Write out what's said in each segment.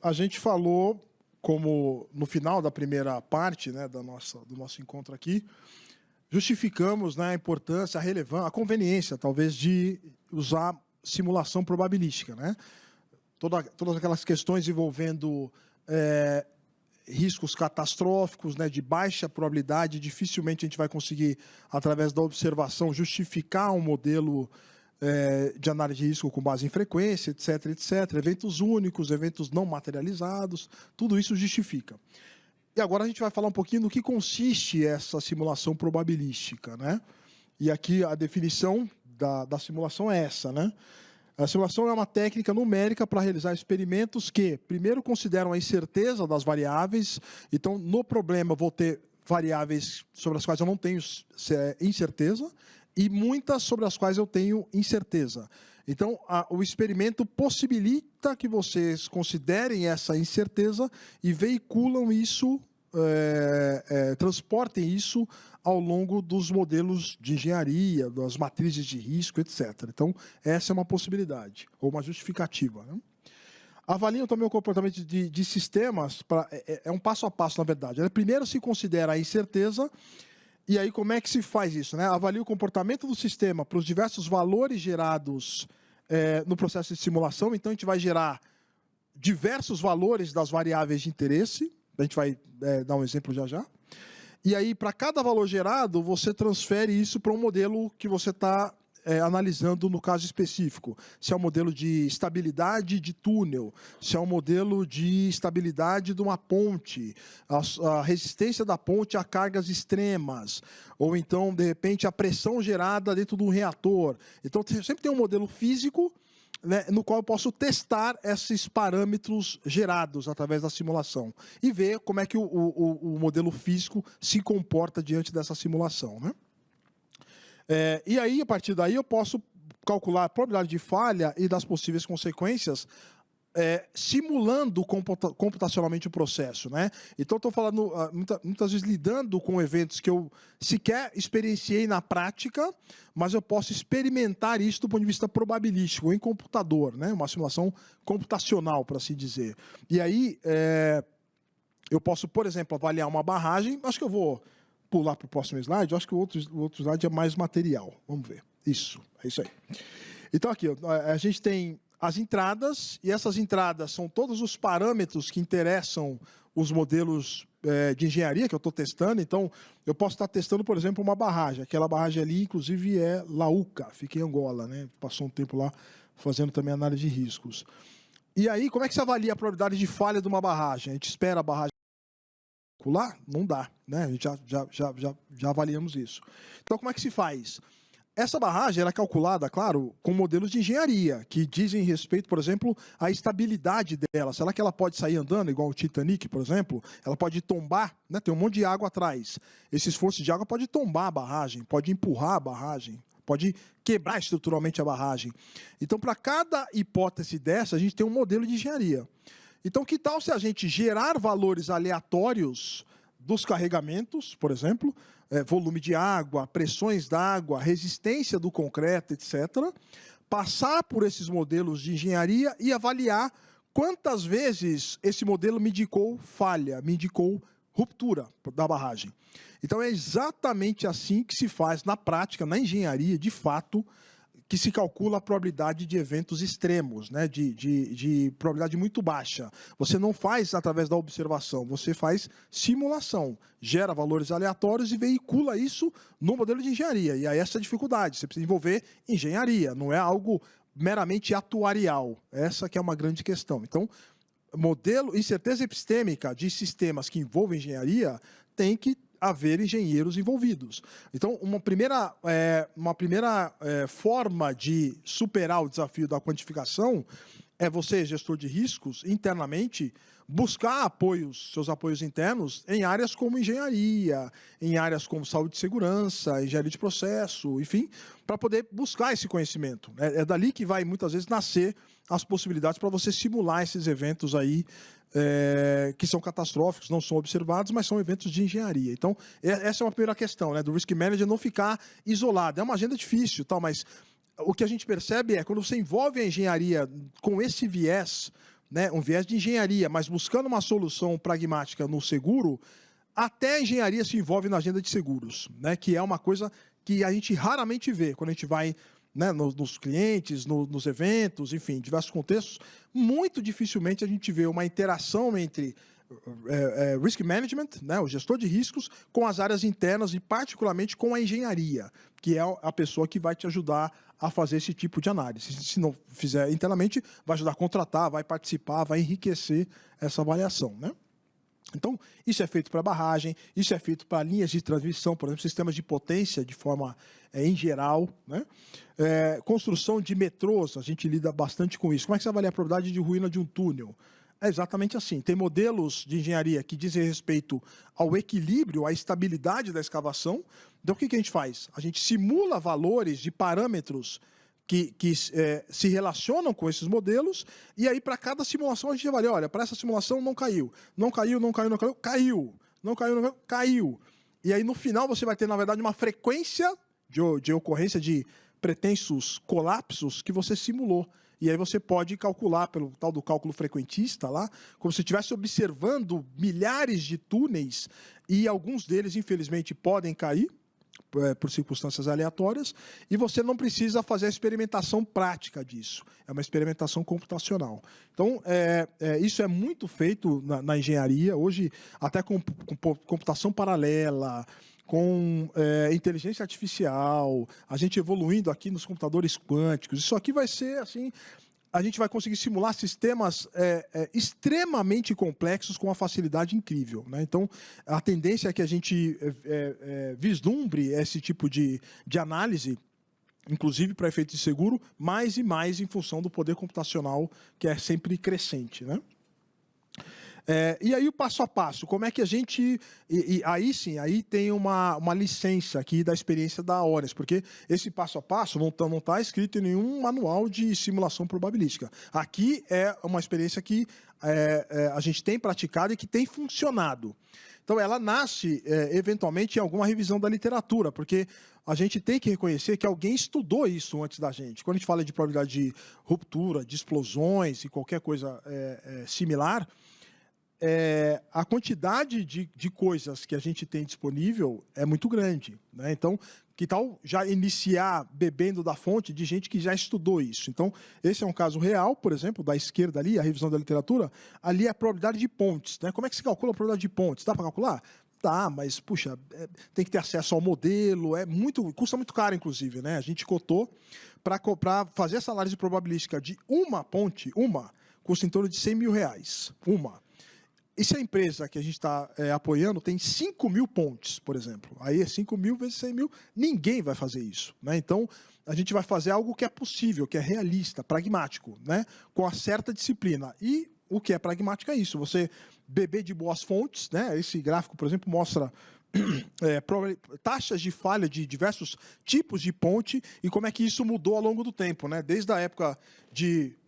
a gente falou, como no final da primeira parte, né, do nosso encontro aqui, justificamos, né, a importância, a relevância, a conveniência, talvez, de usar simulação probabilística, né? Todas aquelas questões envolvendo riscos catastróficos, né, de baixa probabilidade, dificilmente a gente vai conseguir, através da observação, justificar um modelo de análise de risco com base em frequência, etc., etc., eventos únicos, eventos não materializados, tudo isso justifica. E agora a gente vai falar um pouquinho do que consiste essa simulação probabilística, né? E aqui a definição da simulação é essa, né? A simulação é uma técnica numérica para realizar experimentos que, primeiro, consideram a incerteza das variáveis. Então, no problema, eu vou ter variáveis sobre as quais eu não tenho incerteza e muitas sobre as quais eu tenho incerteza. Então, o experimento possibilita que vocês considerem essa incerteza e veiculam isso, transportem isso ao longo dos modelos de engenharia, das matrizes de risco, etc. Então, essa é uma possibilidade, ou uma justificativa, né? Avaliam também o comportamento de sistemas, é um passo a passo, na verdade. Primeiro se considera a incerteza, e aí como é que se faz isso, né? Avalia o comportamento do sistema para os diversos valores gerados no processo de simulação. Então, a gente vai gerar diversos valores das variáveis de interesse. A gente vai dar um exemplo já já. E aí, para cada valor gerado, você transfere isso para um modelo que você está analisando no caso específico. Se é um modelo de estabilidade de túnel, se é um modelo de estabilidade de uma ponte, a resistência da ponte a cargas extremas, ou então, de repente, a pressão gerada dentro de um reator. Então, sempre tem um modelo físico, né, no qual eu posso testar esses parâmetros gerados através da simulação e ver como é que o modelo físico se comporta diante dessa simulação, né? E aí, a partir daí, eu posso calcular a probabilidade de falha e das possíveis consequências simulando computacionalmente o processo, né? Então, estou falando, muitas vezes, lidando com eventos que eu sequer experienciei na prática, mas eu posso experimentar isso do ponto de vista probabilístico, em computador, né? Uma simulação computacional, por assim dizer. E aí, eu posso, por exemplo, avaliar uma barragem. Acho que eu vou pular para o próximo slide. Eu acho que o outro slide é mais material. Vamos ver. Isso, é isso aí. Então, aqui, a gente tem as entradas, e essas entradas são todos os parâmetros que interessam os modelos de engenharia que eu estou testando. Então, eu posso estar testando, por exemplo, uma barragem. Aquela barragem ali, inclusive, é Lauca, fica em Angola, né? Passou um tempo lá fazendo também análise de riscos. E aí, como é que se avalia a probabilidade de falha de uma barragem? A gente espera a barragem calcular? Não dá, né? A gente já avaliamos isso. Então, como é que se faz? Essa barragem era calculada, claro, com modelos de engenharia, que dizem respeito, por exemplo, à estabilidade dela. Será que ela pode sair andando, igual o Titanic, por exemplo? Ela pode tombar, né? Tem um monte de água atrás. Esse esforço de água pode tombar a barragem, pode empurrar a barragem, pode quebrar estruturalmente a barragem. Então, para cada hipótese dessa, a gente tem um modelo de engenharia. Então, que tal se a gente gerar valores aleatórios dos carregamentos, por exemplo, volume de água, pressões d'água, resistência do concreto, etc., passar por esses modelos de engenharia e avaliar quantas vezes esse modelo me indicou falha, me indicou ruptura da barragem. Então, é exatamente assim que se faz na prática, na engenharia, de fato, que se calcula a probabilidade de eventos extremos, né? de probabilidade muito baixa. Você não faz através da observação, você faz simulação, gera valores aleatórios e veicula isso no modelo de engenharia. E aí essa é a dificuldade, você precisa envolver engenharia, não é algo meramente atuarial. Essa que é uma grande questão. Então, modelo, incerteza epistêmica de sistemas que envolvem engenharia tem que haver engenheiros envolvidos. Então, uma primeira forma de superar o desafio da quantificação é você, gestor de riscos, internamente, buscar seus apoios internos em áreas como engenharia, em áreas como saúde e segurança, engenharia de processo, enfim, para poder buscar esse conhecimento. É dali que vai, muitas vezes, nascer as possibilidades para você simular esses eventos aí, que são catastróficos, não são observados, mas são eventos de engenharia. Então, essa é uma primeira questão, né, do Risk Manager não ficar isolado. É uma agenda difícil, tal, mas o que a gente percebe é quando você envolve a engenharia com esse viés, né, um viés de engenharia, mas buscando uma solução pragmática no seguro, até a engenharia se envolve na agenda de seguros, né, que é uma coisa que a gente raramente vê quando a gente vai, né, nos clientes, nos eventos, enfim, em diversos contextos. Muito dificilmente a gente vê uma interação entre risk management, né, o gestor de riscos, com as áreas internas e particularmente com a engenharia, que é a pessoa que vai te ajudar a fazer esse tipo de análise. Se não fizer internamente, vai ajudar a contratar, vai participar, vai enriquecer essa avaliação, né? Então, isso é feito para barragem, isso é feito para linhas de transmissão, por exemplo, sistemas de potência de forma em geral, né? Construção de metrôs, a gente lida bastante com isso. Como é que você avalia a probabilidade de ruína de um túnel? É exatamente assim. Tem modelos de engenharia que dizem respeito ao equilíbrio, à estabilidade da escavação. Então, o que a gente faz? A gente simula valores de parâmetros que se relacionam com esses modelos, e aí, para cada simulação, a gente avalia, olha, para essa simulação não caiu, não caiu, não caiu, não caiu, caiu, não caiu, não caiu, caiu. E aí, no final, você vai ter, na verdade, uma frequência de ocorrência de pretensos colapsos que você simulou. E aí você pode calcular, pelo tal do cálculo frequentista lá, como se estivesse observando milhares de túneis, e alguns deles, infelizmente, podem cair, por circunstâncias aleatórias, e você não precisa fazer a experimentação prática disso. É uma experimentação computacional. Então, isso é muito feito na engenharia, hoje, até com computação paralela, com inteligência artificial, a gente evoluindo aqui nos computadores quânticos. Isso aqui vai ser assim. A gente vai conseguir simular sistemas extremamente complexos com uma facilidade incrível, né? Então, a tendência é que a gente vislumbre esse tipo de análise, inclusive para efeito de seguro, mais e mais em função do poder computacional, que é sempre crescente, né? E aí o passo a passo, como é que a gente... aí sim, aí tem uma licença aqui da experiência da Ores, porque esse passo a passo não tá escrito em nenhum manual de simulação probabilística. Aqui é uma experiência que a gente tem praticado e que tem funcionado. Então, ela nasce, eventualmente, em alguma revisão da literatura, porque a gente tem que reconhecer que alguém estudou isso antes da gente. Quando a gente fala de probabilidade de ruptura, de explosões e qualquer coisa similar, a quantidade de coisas que a gente tem disponível é muito grande, né? Então, que tal já iniciar bebendo da fonte de gente que já estudou isso? Então, esse é um caso real, por exemplo, da esquerda ali, a revisão da literatura, ali é a probabilidade de pontes, né? Como é que se calcula a probabilidade de pontes? Dá para calcular? Dá, mas, puxa, tem que ter acesso ao modelo, custa muito caro, inclusive, né? A gente cotou para fazer essa análise probabilística de uma ponte, custa em torno de R$100 mil. E se a empresa que a gente está apoiando tem 5 mil pontes, por exemplo, aí é 5 mil vezes 100 mil, ninguém vai fazer isso, né? Então, a gente vai fazer algo que é possível, que é realista, pragmático, né? Com a certa disciplina. E o que é pragmático é isso, você beber de boas fontes, né? Esse gráfico, por exemplo, mostra taxas de falha de diversos tipos de ponte e como é que isso mudou ao longo do tempo, né? Desde a época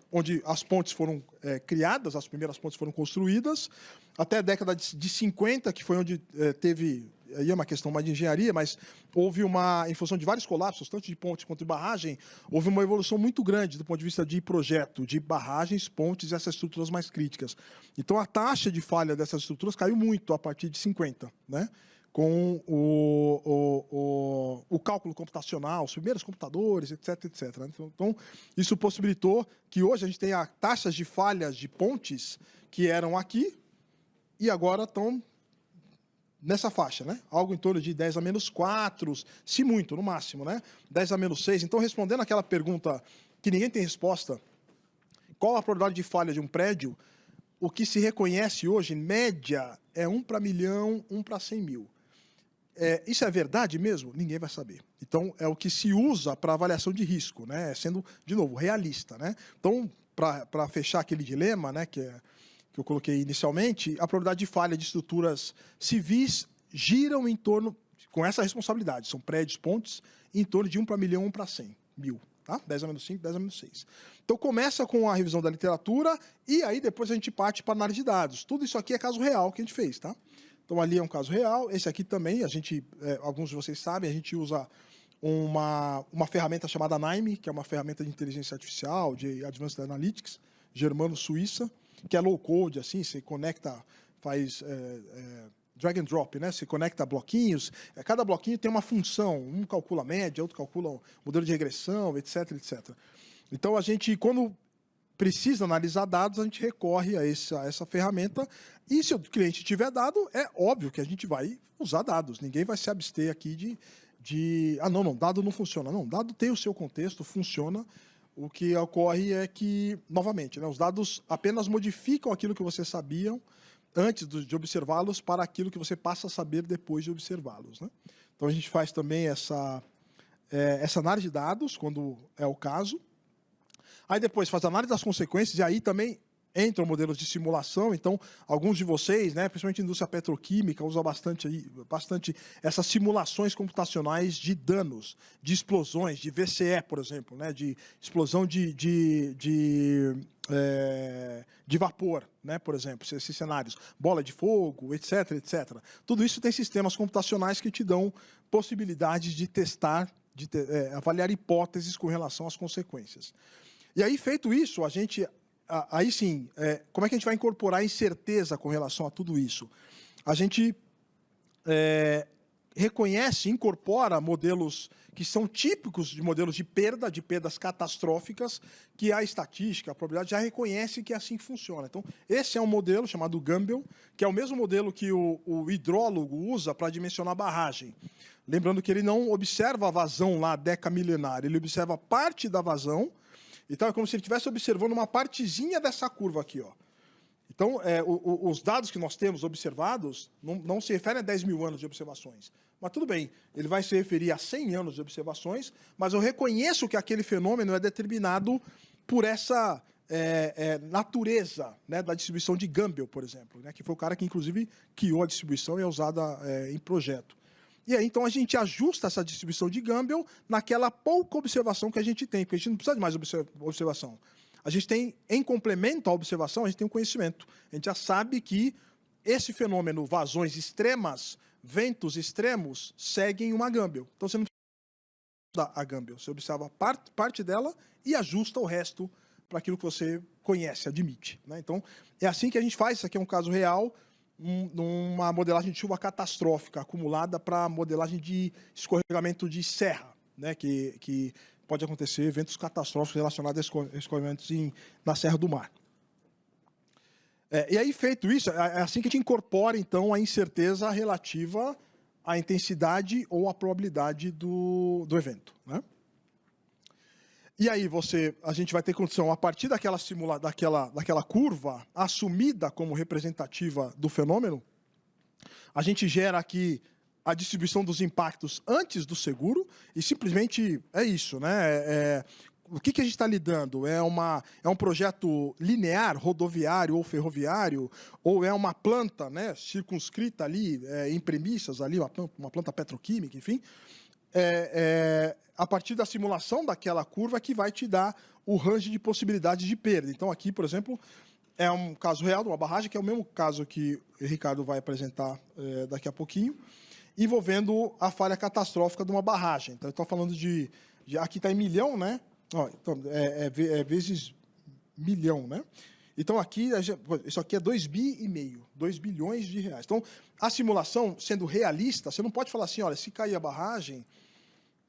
onde as pontes foram criadas, as primeiras pontes foram construídas, até a década de 50, que foi onde teve, aí é uma questão mais de engenharia, mas houve em função de vários colapsos, tanto de pontes quanto de barragem, houve uma evolução muito grande do ponto de vista de projeto, de barragens, pontes e essas estruturas mais críticas. Então, a taxa de falha dessas estruturas caiu muito a partir de 50, né? Com o cálculo computacional, os primeiros computadores, etc, etc. Então, isso possibilitou que hoje a gente tenha taxas de falhas de pontes que eram aqui e agora estão nessa faixa, né? Algo em torno de 10 a menos 4, se muito, no máximo, né? 10 a menos 6. Então, respondendo aquela pergunta que ninguém tem resposta, qual a probabilidade de falha de um prédio? O que se reconhece hoje, em média, é 1 para milhão, 1 para 100 mil. Isso é verdade mesmo? Ninguém vai saber. Então, é o que se usa para avaliação de risco, né? Sendo, de novo, realista, né? Então, para fechar aquele dilema, né, que eu coloquei inicialmente, a probabilidade de falha de estruturas civis giram em torno, com essa responsabilidade, são prédios, pontes, em torno de 1 para milhão, 1 para 100 mil. Tá? 10 a menos 5, 10 a menos 6. Então, começa com a revisão da literatura e aí depois a gente parte para a análise de dados. Tudo isso aqui é caso real que a gente fez, tá? Então, ali é um caso real. Esse aqui também, alguns de vocês sabem, a gente usa uma ferramenta chamada NIME, que é uma ferramenta de inteligência artificial, de Advanced Analytics, germano-suíça. que é low code, assim, você conecta, faz drag and drop, né? Você conecta bloquinhos, cada bloquinho tem uma função, um calcula a média, outro calcula o modelo de regressão, etc, etc. Então, a gente, quando precisa analisar dados, a gente recorre a essa ferramenta, e se o cliente tiver dado, é óbvio que a gente vai usar dados. Ninguém vai se abster aqui não, dado não funciona. Não, dado tem o seu contexto, funciona. O que ocorre é que, novamente, né, os dados apenas modificam aquilo que vocês sabiam antes de observá-los para aquilo que você passa a saber depois de observá-los, né? Então, a gente faz também essa análise de dados, quando é o caso. Aí depois faz a análise das consequências, e aí também entram modelos de simulação. Então, alguns de vocês, né, principalmente a indústria petroquímica, usam bastante essas simulações computacionais de danos, de explosões, de VCE, por exemplo, né, de explosão de vapor, né, por exemplo, esses cenários, bola de fogo, etc, etc. Tudo isso tem sistemas computacionais que te dão possibilidades de testar, avaliar hipóteses com relação às consequências. E aí, feito isso, a gente, aí sim, como é que a gente vai incorporar incerteza com relação a tudo isso? A gente reconhece, incorpora modelos que são típicos de modelos de perdas catastróficas, que a estatística, a probabilidade já reconhece que é assim que funciona. Então, esse é um modelo chamado Gumbel, que é o mesmo modelo que o hidrólogo usa para dimensionar a barragem. Lembrando que ele não observa a vazão lá decamilenar, ele observa parte da vazão. Então, é como se ele estivesse observando uma partezinha dessa curva aqui, ó. Então, os dados que nós temos observados não se referem a 10 mil anos de observações. Mas tudo bem, ele vai se referir a 100 anos de observações, mas eu reconheço que aquele fenômeno é determinado por essa natureza, né, da distribuição de Gumbel, por exemplo, né, que foi o cara que, inclusive, criou a distribuição e é usada em projeto. E aí, então, a gente ajusta essa distribuição de Gumbel naquela pouca observação que a gente tem, porque a gente não precisa de mais observação. A gente tem, em complemento à observação, a gente tem um conhecimento. A gente já sabe que esse fenômeno, vazões extremas, ventos extremos, seguem uma Gumbel. Então, você não precisa a Gumbel, você observa parte dela e ajusta o resto para aquilo que você conhece, admite, né? Então, é assim que a gente faz. Isso aqui é um caso real, numa modelagem de chuva catastrófica acumulada para modelagem de escorregamento de serra, né, que pode acontecer eventos catastróficos relacionados a escorregamentos na Serra do Mar. E aí, feito isso, é assim que a gente incorpora, então, a incerteza relativa à intensidade ou à probabilidade do evento, né? E aí a gente vai ter condição, a partir daquela curva assumida como representativa do fenômeno, a gente gera aqui a distribuição dos impactos antes do seguro, e simplesmente é isso, né? O que a gente está lidando? É um projeto linear, rodoviário ou ferroviário, ou é uma planta, né, circunscrita ali, em premissas, ali, uma planta petroquímica, enfim. A partir da simulação daquela curva que vai te dar o range de possibilidades de perda. Então, aqui, por exemplo, é um caso real de uma barragem, que é o mesmo caso que o Ricardo vai apresentar daqui a pouquinho, envolvendo a falha catastrófica de uma barragem. Então, estou falando aqui está em milhão, né? Ó, então, vezes milhão, né? Então, aqui, isso aqui é 2,5 bi, 2 bilhões de reais. Então, a simulação, sendo realista, você não pode falar assim, olha, se cair a barragem,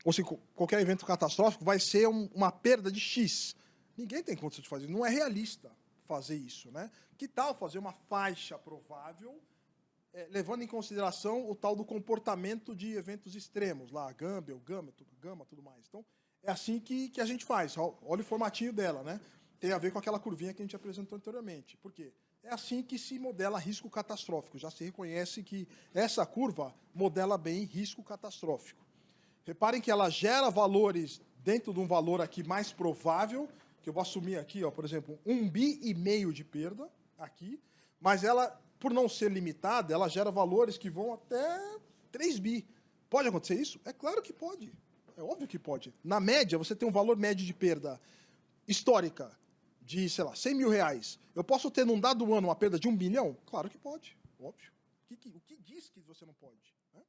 ou se qualquer evento catastrófico, vai ser uma perda de X. Ninguém tem condição de fazer isso. Não é realista fazer isso, né? Que tal fazer uma faixa provável, levando em consideração o tal do comportamento de eventos extremos, lá, Gumbel, Gama, tudo mais. Então, é assim que a gente faz. Olha o formatinho dela, né? Tem a ver com aquela curvinha que a gente apresentou anteriormente. Por quê? É assim que se modela risco catastrófico. Já se reconhece que essa curva modela bem risco catastrófico. Reparem que ela gera valores dentro de um valor aqui mais provável, que eu vou assumir aqui, ó, por exemplo, 1,5 bi de perda, aqui, mas ela, por não ser limitada, ela gera valores que vão até 3 bi. Pode acontecer isso? É claro que pode. É óbvio que pode. Na média, você tem um valor médio de perda histórica de, sei lá, 100 mil reais. Eu posso ter, num dado ano, uma perda de 1 bilhão? Claro que pode, óbvio. O que diz que você não pode? Né?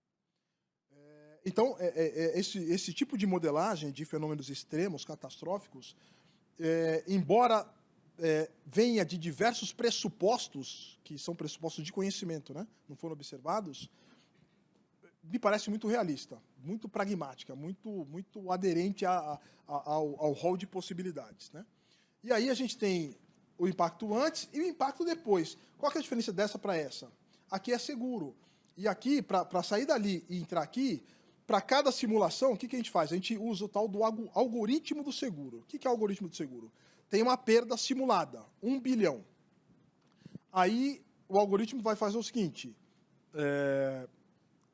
Então, esse tipo de modelagem de fenômenos extremos, catastróficos, embora venha de diversos pressupostos, que são pressupostos de conhecimento, né? Não foram observados, me parece muito realista, muito pragmática, muito aderente ao rol de possibilidades, né? E aí a gente tem o impacto antes e o impacto depois. Qual que é a diferença dessa para essa? Aqui é seguro. E aqui, para sair dali e entrar aqui, para cada simulação, o que a gente faz? A gente usa o tal do algoritmo do seguro. O que é o algoritmo do seguro? Tem uma perda simulada, 1 bilhão. Aí o algoritmo vai fazer o seguinte,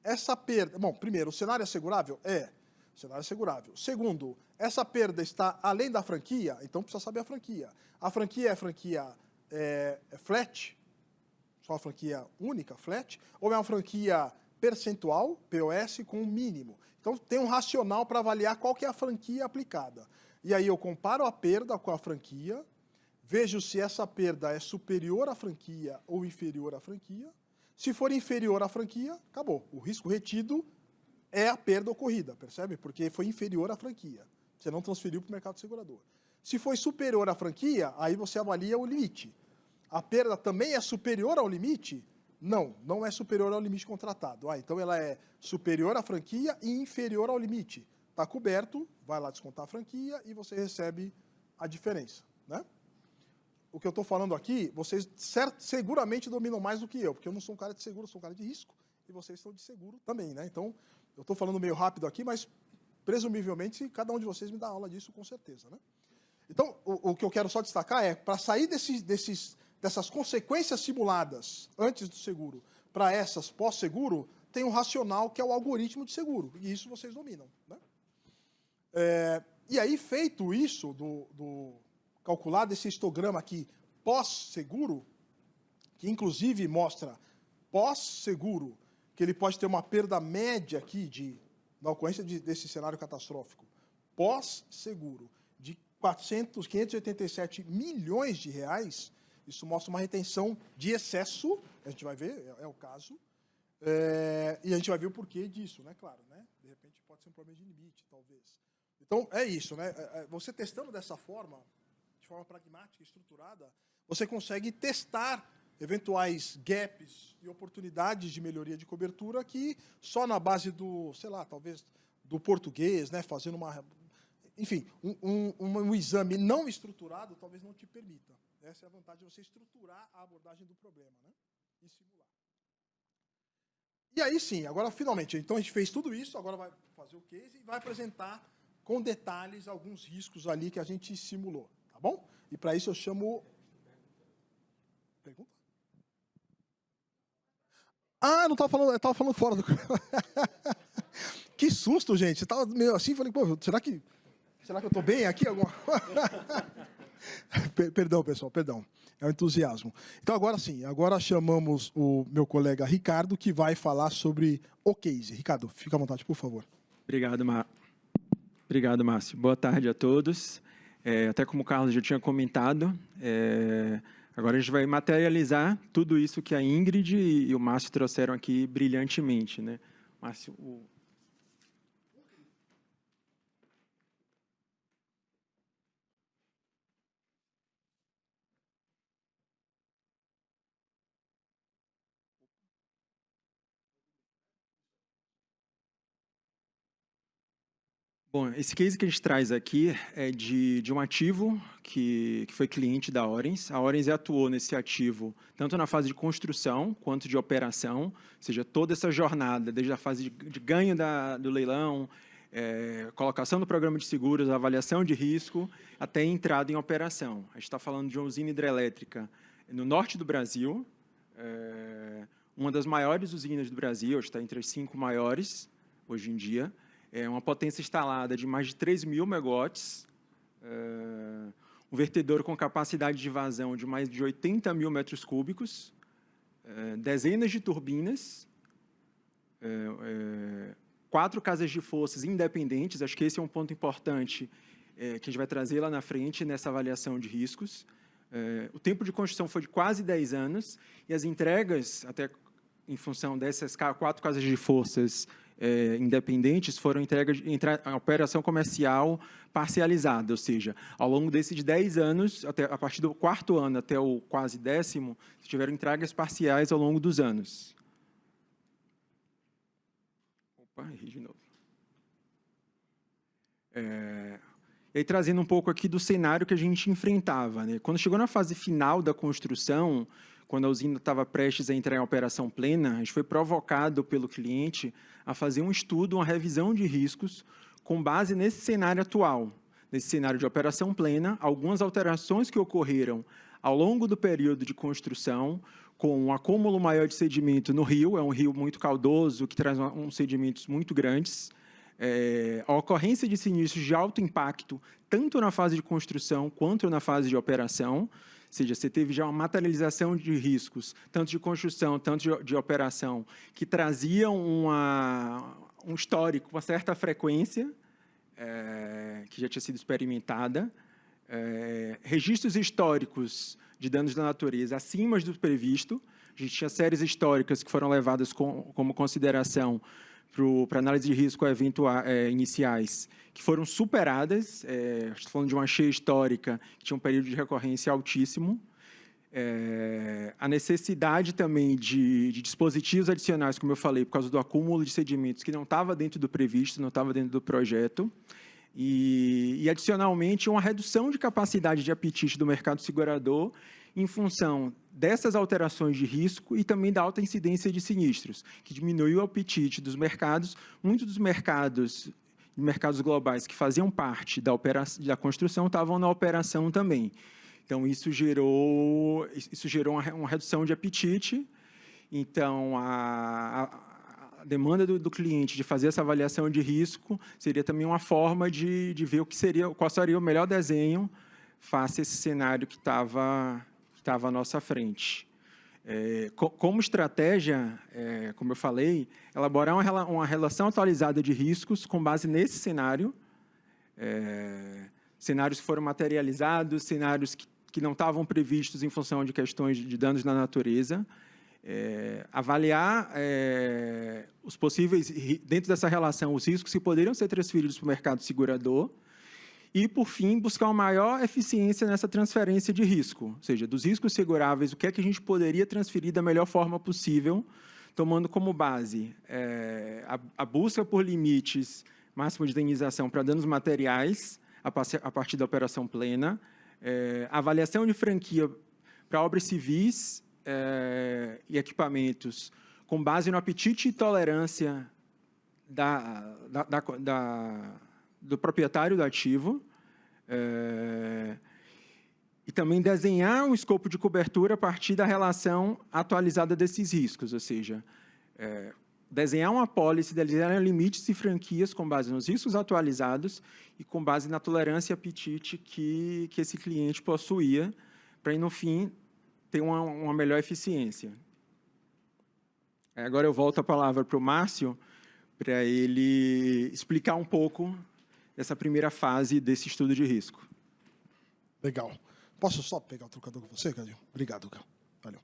essa perda... Bom, primeiro, o cenário é assegurável? É, o cenário é assegurável. Segundo, essa perda está além da franquia? Então precisa saber a franquia. A franquia é franquia flat, só uma franquia única, flat, ou é uma franquia percentual, POS, com mínimo? Então tem um racional para avaliar qual que é a franquia aplicada. E aí eu comparo a perda com a franquia, vejo se essa perda é superior à franquia ou inferior à franquia. Se for inferior à franquia, acabou. O risco retido é a perda ocorrida, percebe? Porque foi inferior à franquia. Você não transferiu para o mercado segurador. Se foi superior à franquia, aí você avalia o limite. A perda também é superior ao limite? Não, não é superior ao limite contratado. Então ela é superior à franquia e inferior ao limite. Está coberto, vai lá descontar a franquia e você recebe a diferença, né? O que eu estou falando aqui, vocês seguramente dominam mais do que eu, porque eu não sou um cara de seguro, eu sou um cara de risco, e vocês são de seguro também, né? Então, eu estou falando meio rápido aqui, mas, presumivelmente, cada um de vocês me dá aula disso, com certeza, né? Então, o que eu quero só destacar é, para sair dessas consequências simuladas antes do seguro para essas pós-seguro, tem um racional que é o algoritmo de seguro, e isso vocês dominam, né? E aí, feito isso, calculado esse histograma aqui pós-seguro, que inclusive mostra pós-seguro, que ele pode ter uma perda média aqui na ocorrência desse cenário catastrófico, pós-seguro, de 587 milhões de reais, isso mostra uma retenção de excesso, a gente vai ver, é o caso, e a gente vai ver o porquê disso, né? Claro, né? De repente pode ser um problema de limite, talvez. Então, é isso, né? Você testando dessa forma, de forma pragmática e estruturada, você consegue testar eventuais gaps e oportunidades de melhoria de cobertura que só na base do, sei lá, talvez do português, né, fazendo enfim, um exame não estruturado talvez não te permita. Essa é a vantagem de você estruturar a abordagem do problema, né, e simular. E aí sim, agora finalmente, então a gente fez tudo isso, agora vai fazer o case e vai apresentar com detalhes alguns riscos ali que a gente simulou. Tá bom? E para isso eu chamo... Pergunta? Ah, não estava falando, eu estava falando fora do... Que susto, gente. Você estava meio assim, falei, pô, será que eu estou bem aqui? Perdão, pessoal, perdão. É o entusiasmo. Então, agora sim, agora chamamos o meu colega Ricardo, que vai falar sobre o case. Ricardo, fica à vontade, por favor. Obrigado, Márcio. Boa tarde a todos. Até como o Carlos já tinha comentado, agora a gente vai materializar tudo isso que a Ingrid e o Márcio trouxeram aqui brilhantemente, né? Márcio, Bom, esse case que a gente traz aqui é de um ativo que foi cliente da Orens. A Orens atuou nesse ativo tanto na fase de construção quanto de operação, ou seja, toda essa jornada, desde a fase de ganho do leilão, colocação do programa de seguros, avaliação de risco, até a entrada em operação. A gente está falando de uma usina hidrelétrica no norte do Brasil, uma das maiores usinas do Brasil, está entre as 5 maiores hoje em dia, uma potência instalada de mais de 3.000 megawatts, um vertedor com capacidade de vazão de mais de 80.000 metros cúbicos, dezenas de turbinas, 4 casas de forças independentes, acho que esse é um ponto importante que a gente vai trazer lá na frente nessa avaliação de riscos. O tempo de construção foi de quase 10 anos e as entregas, até em função dessas 4 casas de forças, independentes foram entregues em operação comercial parcializada, ou seja, ao longo desses 10 anos, a partir do 4º ano até o quase 10º, tiveram entregas parciais ao longo dos anos. Opa, errei de novo. E aí, trazendo um pouco aqui do cenário que a gente enfrentava, né? Quando chegou na fase final da construção, quando a usina estava prestes a entrar em operação plena, a gente foi provocado pelo cliente a fazer um estudo, uma revisão de riscos com base nesse cenário atual, nesse cenário de operação plena, algumas alterações que ocorreram ao longo do período de construção, com um acúmulo maior de sedimento no rio, é um rio muito caudoso, que traz uns sedimentos muito grandes, a ocorrência de sinistros de alto impacto, tanto na fase de construção quanto na fase de operação, ou seja, você teve já uma materialização de riscos, tanto de construção, tanto de operação, que traziam um histórico, uma certa frequência, que já tinha sido experimentada, registros históricos de danos da natureza acima do previsto. A gente tinha séries históricas que foram levadas como consideração para análise de risco iniciais, que foram superadas. Estou falando de uma cheia histórica que tinha um período de recorrência altíssimo. A necessidade também de dispositivos adicionais, como eu falei, por causa do acúmulo de sedimentos que não estava dentro do previsto, não estava dentro do projeto. E, adicionalmente, uma redução de capacidade de apetite do mercado segurador em função dessas alterações de risco e também da alta incidência de sinistros, que diminuiu o apetite dos mercados. Muitos dos mercados globais que faziam parte da construção estavam na operação também. Então, isso gerou uma redução de apetite. Então, a demanda do cliente de fazer essa avaliação de risco seria também uma forma de ver qual seria o melhor desenho face a esse cenário que estava à nossa frente. Como estratégia, como eu falei, elaborar uma relação atualizada de riscos com base nesse cenário, cenários que foram materializados, cenários que não estavam previstos em função de questões de danos na natureza, avaliar os possíveis, dentro dessa relação, os riscos que poderiam ser transferidos para o mercado segurador e, por fim, buscar uma maior eficiência nessa transferência de risco, ou seja, dos riscos seguráveis, o que é que a gente poderia transferir da melhor forma possível, tomando como base a busca por limites máximos de indenização para danos materiais a partir da operação plena, avaliação de franquia para obras civis e equipamentos com base no apetite e tolerância do proprietário do ativo, e também desenhar um escopo de cobertura a partir da relação atualizada desses riscos, ou seja, desenhar uma apólice, desenhar limites e franquias com base nos riscos atualizados e com base na tolerância e apetite que esse cliente possuía, para, no fim, ter uma melhor eficiência. Agora eu volto a palavra para o Márcio, para ele explicar um pouco dessa primeira fase desse estudo de risco. Legal. Posso só pegar o trocador com você, Cadinho? Obrigado, Carl. Valeu.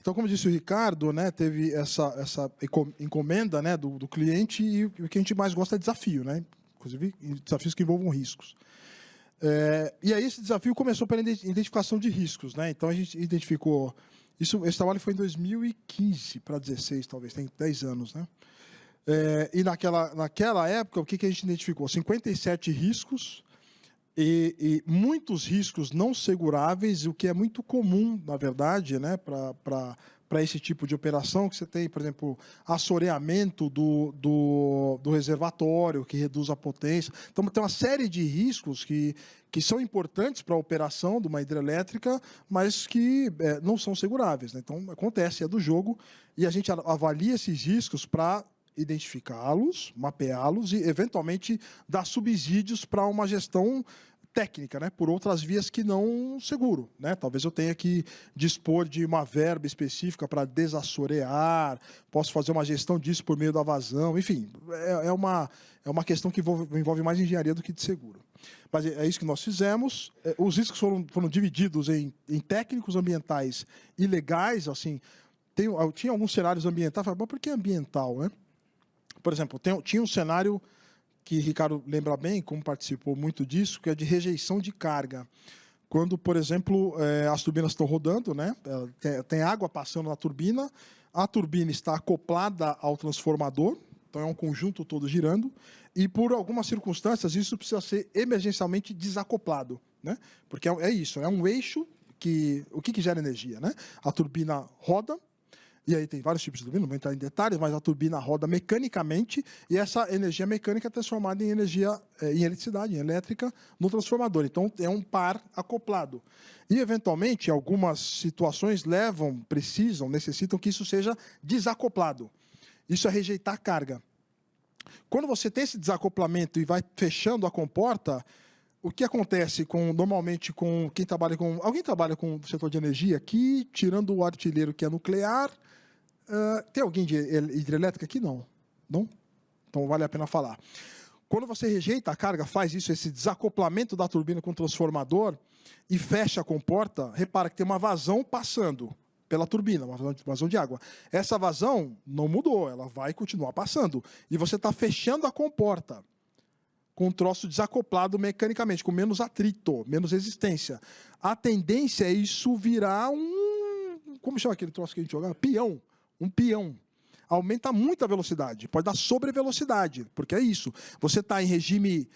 Então, como disse o Ricardo, né, teve essa encomenda, né, do cliente, e o que a gente mais gosta é desafio, né? Inclusive desafios que envolvam riscos. E aí esse desafio começou pela identificação de riscos, né? Então a gente identificou esse trabalho foi em 2015 para 2016, talvez, tem 10 anos, né? E naquela época, o que a gente identificou? 57 riscos e muitos riscos não seguráveis, o que é muito comum, na verdade, né, para esse tipo de operação, que você tem, por exemplo, assoreamento do reservatório, que reduz a potência. Então, tem uma série de riscos que são importantes para a operação de uma hidrelétrica, mas que não são seguráveis, né? Então, acontece, é do jogo, e a gente avalia esses riscos para identificá-los, mapeá-los e, eventualmente, dar subsídios para uma gestão técnica, né, por outras vias que não seguro, né? Talvez eu tenha que dispor de uma verba específica para desassorear, posso fazer uma gestão disso por meio da vazão, enfim, é uma questão que envolve mais engenharia do que de seguro. Mas é isso que nós fizemos. Os riscos foram divididos em técnicos ambientais e legais, assim. Tinha alguns cenários ambientais, mas por que ambiental, né? Por exemplo, tinha um cenário que Ricardo lembra bem, como participou muito disso, que é de rejeição de carga. Quando, por exemplo, as turbinas estão rodando, né? Tem água passando na turbina, a turbina está acoplada ao transformador, então é um conjunto todo girando, e por algumas circunstâncias isso precisa ser emergencialmente desacoplado, né? Porque é isso, é um eixo que... O que gera energia, né? A turbina roda, e aí tem vários tipos de turbina, não vou entrar em detalhes, mas a turbina roda mecanicamente e essa energia mecânica é transformada em energia, em eletricidade, em elétrica, no transformador. Então, é um par acoplado. E, eventualmente, algumas situações necessitam que isso seja desacoplado. Isso é rejeitar a carga. Quando você tem esse desacoplamento e vai fechando a comporta, o que acontece normalmente com quem trabalha com... Alguém trabalha com o setor de energia aqui, tirando o artilheiro que é nuclear... tem alguém de hidrelétrica aqui? Não. Não? Então, vale a pena falar. Quando você rejeita a carga, faz isso, esse desacoplamento da turbina com o transformador e fecha a comporta, repara que tem uma vazão passando pela turbina, uma vazão de água. Essa vazão não mudou, ela vai continuar passando. E você está fechando a comporta com um troço desacoplado mecanicamente, com menos atrito, menos resistência. A tendência é isso virar como chama aquele troço que a gente jogava? Peão. Um peão. Aumenta muito a velocidade, pode dar sobrevelocidade, porque é isso. Você está em regime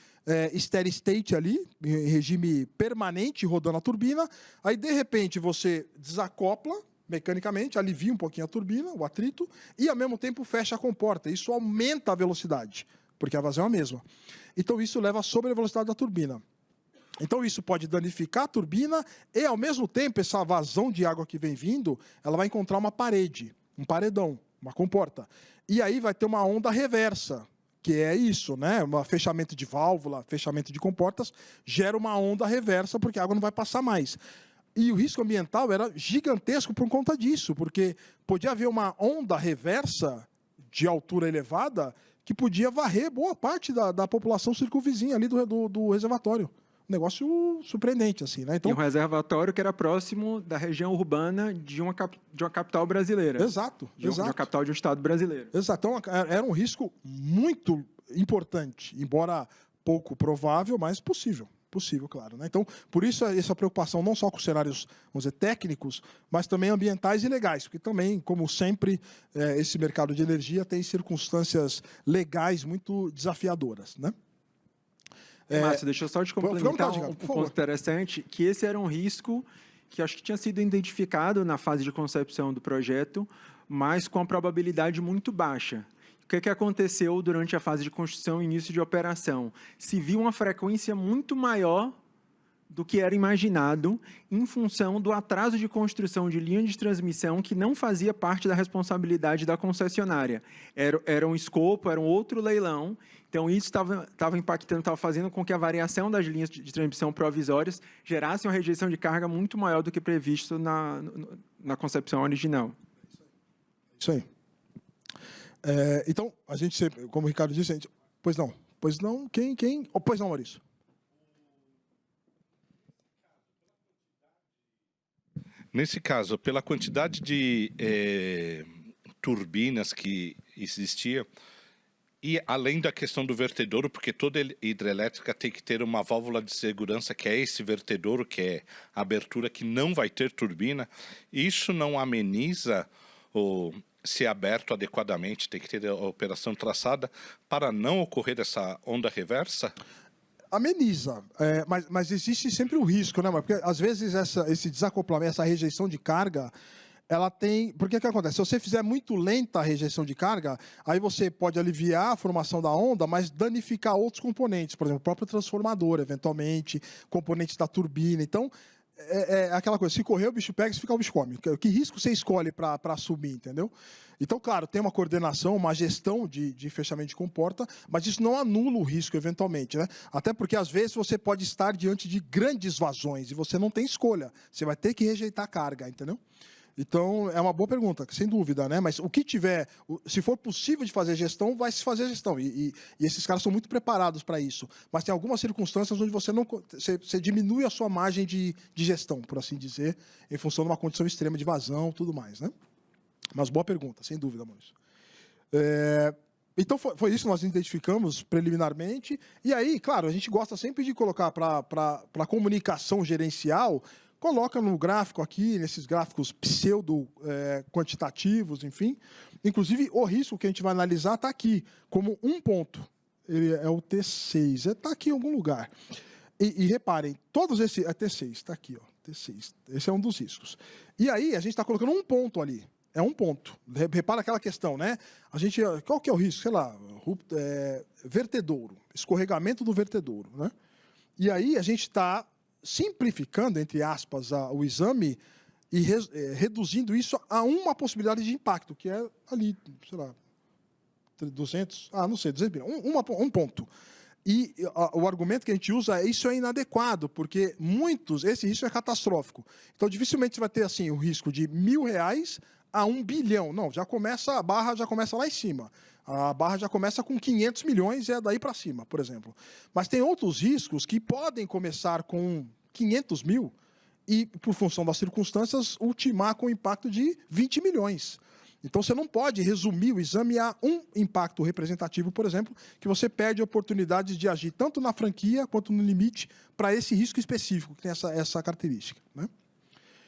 steady state ali, em regime permanente, rodando a turbina, aí, de repente, você desacopla mecanicamente, alivia um pouquinho a turbina, o atrito, e, ao mesmo tempo, fecha a comporta. Isso aumenta a velocidade, porque a vazão é a mesma. Então, isso leva à sobrevelocidade da turbina. Então, isso pode danificar a turbina e, ao mesmo tempo, essa vazão de água que vem vindo, ela vai encontrar uma parede, um paredão, uma comporta. E aí vai ter uma onda reversa, que é isso, né? Um fechamento de válvula, fechamento de comportas, gera uma onda reversa, porque a água não vai passar mais. E o risco ambiental era gigantesco por conta disso, porque podia haver uma onda reversa de altura elevada que podia varrer boa parte da população circunvizinha ali do reservatório. Um negócio surpreendente, assim, né? Então, e um reservatório que era próximo da região urbana de uma capital brasileira. Exato, de uma capital de um estado brasileiro. Exato. Então, era um risco muito importante, embora pouco provável, mas possível. Possível, claro, né? Então, por isso essa preocupação não só com cenários, vamos dizer, técnicos, mas também ambientais e legais, porque também, como sempre, esse mercado de energia tem circunstâncias legais muito desafiadoras, né? Márcio, deixa eu só te complementar um ponto interessante, que esse era um risco que acho que tinha sido identificado na fase de concepção do projeto, mas com a probabilidade muito baixa. O que aconteceu durante a fase de construção e início de operação? Se viu uma frequência muito maior do que era imaginado, em função do atraso de construção de linha de transmissão que não fazia parte da responsabilidade da concessionária. Era um escopo, era um outro leilão, então isso estava impactando, estava fazendo com que a variação das linhas de transmissão provisórias gerasse uma rejeição de carga muito maior do que previsto na concepção original. Isso aí. Então, a gente sempre, como o Ricardo disse, pois não, quem? Oh, pois não, Maurício. Nesse caso, pela quantidade de turbinas que existia, e além da questão do vertedouro, porque toda hidrelétrica tem que ter uma válvula de segurança, que é esse vertedouro, que é a abertura que não vai ter turbina, isso não ameniza se aberto adequadamente, tem que ter a operação traçada para não ocorrer essa onda reversa? Ameniza, mas existe sempre o risco, né? Porque às vezes esse desacoplamento, essa rejeição de carga, ela tem... Porque o que acontece? Se você fizer muito lenta a rejeição de carga, aí você pode aliviar a formação da onda, mas danificar outros componentes, por exemplo, o próprio transformador, eventualmente, componentes da turbina. Então, é aquela coisa, se correr o bicho pega, se ficar o bicho come. Que risco você escolhe para assumir, entendeu? Então, claro, tem uma coordenação, uma gestão de fechamento de comporta, mas isso não anula o risco, eventualmente, né? Até porque, às vezes, você pode estar diante de grandes vazões e você não tem escolha. Você vai ter que rejeitar a carga, entendeu? Então, é uma boa pergunta, sem dúvida, né? Mas o que tiver, se for possível de fazer gestão, vai se fazer gestão. E esses caras são muito preparados para isso. Mas tem algumas circunstâncias onde você diminui a sua margem de gestão, por assim dizer, em função de uma condição extrema de vazão e tudo mais, né? Mas boa pergunta, sem dúvida, Maurício. Então, foi isso que nós identificamos preliminarmente. E aí, claro, a gente gosta sempre de colocar para a comunicação gerencial, coloca no gráfico aqui, nesses gráficos pseudo-quantitativos, enfim. Inclusive, o risco que a gente vai analisar está aqui, como um ponto. Ele é o T6, está aqui em algum lugar. E reparem, todos esses... É T6, está aqui, ó, T6. Esse é um dos riscos. E aí, a gente está colocando um ponto ali. É um ponto. Repara aquela questão, né? Qual que é o risco? Sei lá, vertedouro, escorregamento do vertedouro, né? E aí a gente está simplificando, entre aspas, o exame e reduzindo isso a uma possibilidade de impacto, que é ali, sei lá, 200, não sei, 200 mil, um ponto. E o argumento que a gente usa é isso é inadequado, porque esse risco é catastrófico. Então, dificilmente você vai ter assim, o risco de R$1.000 a 1 bilhão. Não, a barra já começa lá em cima. A barra já começa com 500 milhões e é daí para cima, por exemplo. Mas tem outros riscos que podem começar com 500 mil e, por função das circunstâncias, ultimar com impacto de 20 milhões. Então, você não pode resumir o exame a um impacto representativo, por exemplo, que você perde a oportunidade de agir tanto na franquia quanto no limite para esse risco específico, que tem essa característica, né?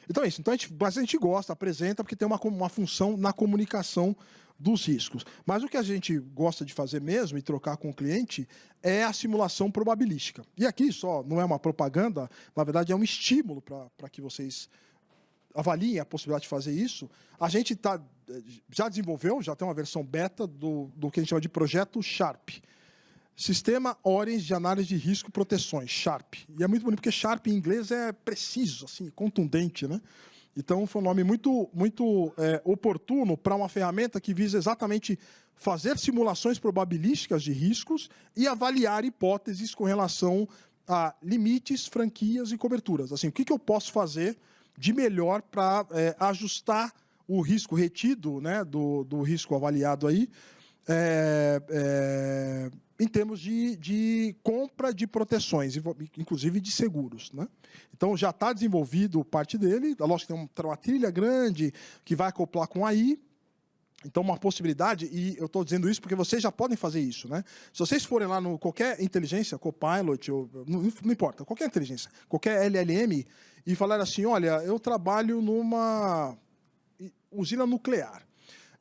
Então é isso. Então, a gente gosta, apresenta, porque tem uma função na comunicação dos riscos. Mas o que a gente gosta de fazer mesmo e trocar com o cliente é a simulação probabilística. E aqui só não é uma propaganda, na verdade é um estímulo para que vocês avaliem a possibilidade de fazer isso. A gente já desenvolveu, já tem uma versão beta do que a gente chama de projeto SHARP. Sistema Orange de Análise de Risco e Proteções, SHARP. E é muito bonito, porque SHARP em inglês é preciso, assim, contundente, né? Então, foi um nome muito oportuno para uma ferramenta que visa exatamente fazer simulações probabilísticas de riscos e avaliar hipóteses com relação a limites, franquias e coberturas. Assim, o que eu posso fazer de melhor para ajustar o risco retido, né, do risco avaliado aí, em termos de compra de proteções, inclusive de seguros, né? Então, já está desenvolvido parte dele. Lógico que tem uma trilha grande que vai acoplar com AI. Então, uma possibilidade, e eu estou dizendo isso porque vocês já podem fazer isso, né? Se vocês forem lá no qualquer inteligência, Copilot, não importa, qualquer inteligência, qualquer LLM, e falar assim, olha, eu trabalho numa usina nuclear.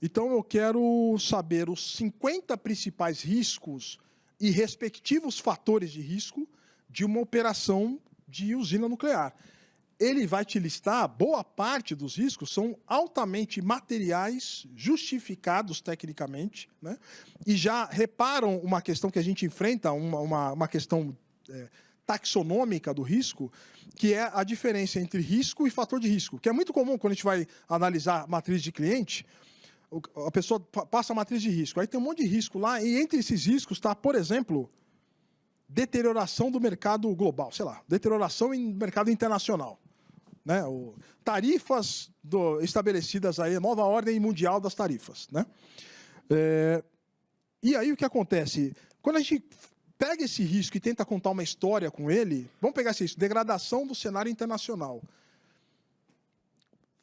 Então, eu quero saber os 50 principais riscos e respectivos fatores de risco de uma operação de usina nuclear. Ele vai te listar, boa parte dos riscos são altamente materiais, justificados tecnicamente, né? E já reparam uma questão que a gente enfrenta, uma questão taxonômica do risco, que é a diferença entre risco e fator de risco, que é muito comum quando a gente vai analisar matriz de cliente. A pessoa passa a matriz de risco, aí tem um monte de risco lá, e entre esses riscos está, por exemplo, deterioração do mercado global, sei lá, deterioração em mercado internacional, né? Tarifas estabelecidas aí, a nova ordem mundial das tarifas, né? E aí o que acontece? Quando a gente pega esse risco e tenta contar uma história com ele, vamos pegar esse risco, degradação do cenário internacional.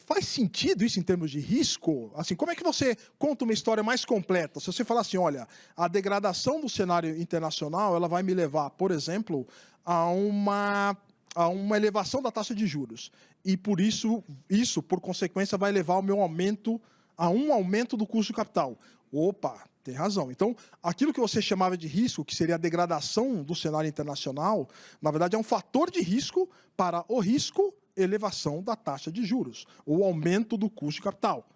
Faz sentido isso em termos de risco? Assim, como é que você conta uma história mais completa? Se você falar assim, olha, a degradação do cenário internacional, ela vai me levar, por exemplo, a uma elevação da taxa de juros. E por isso, por consequência, vai levar ao meu aumento, a um aumento do custo de capital. Opa, tem razão. Então, aquilo que você chamava de risco, que seria a degradação do cenário internacional, na verdade é um fator de risco para o risco elevação da taxa de juros, ou aumento do custo de capital.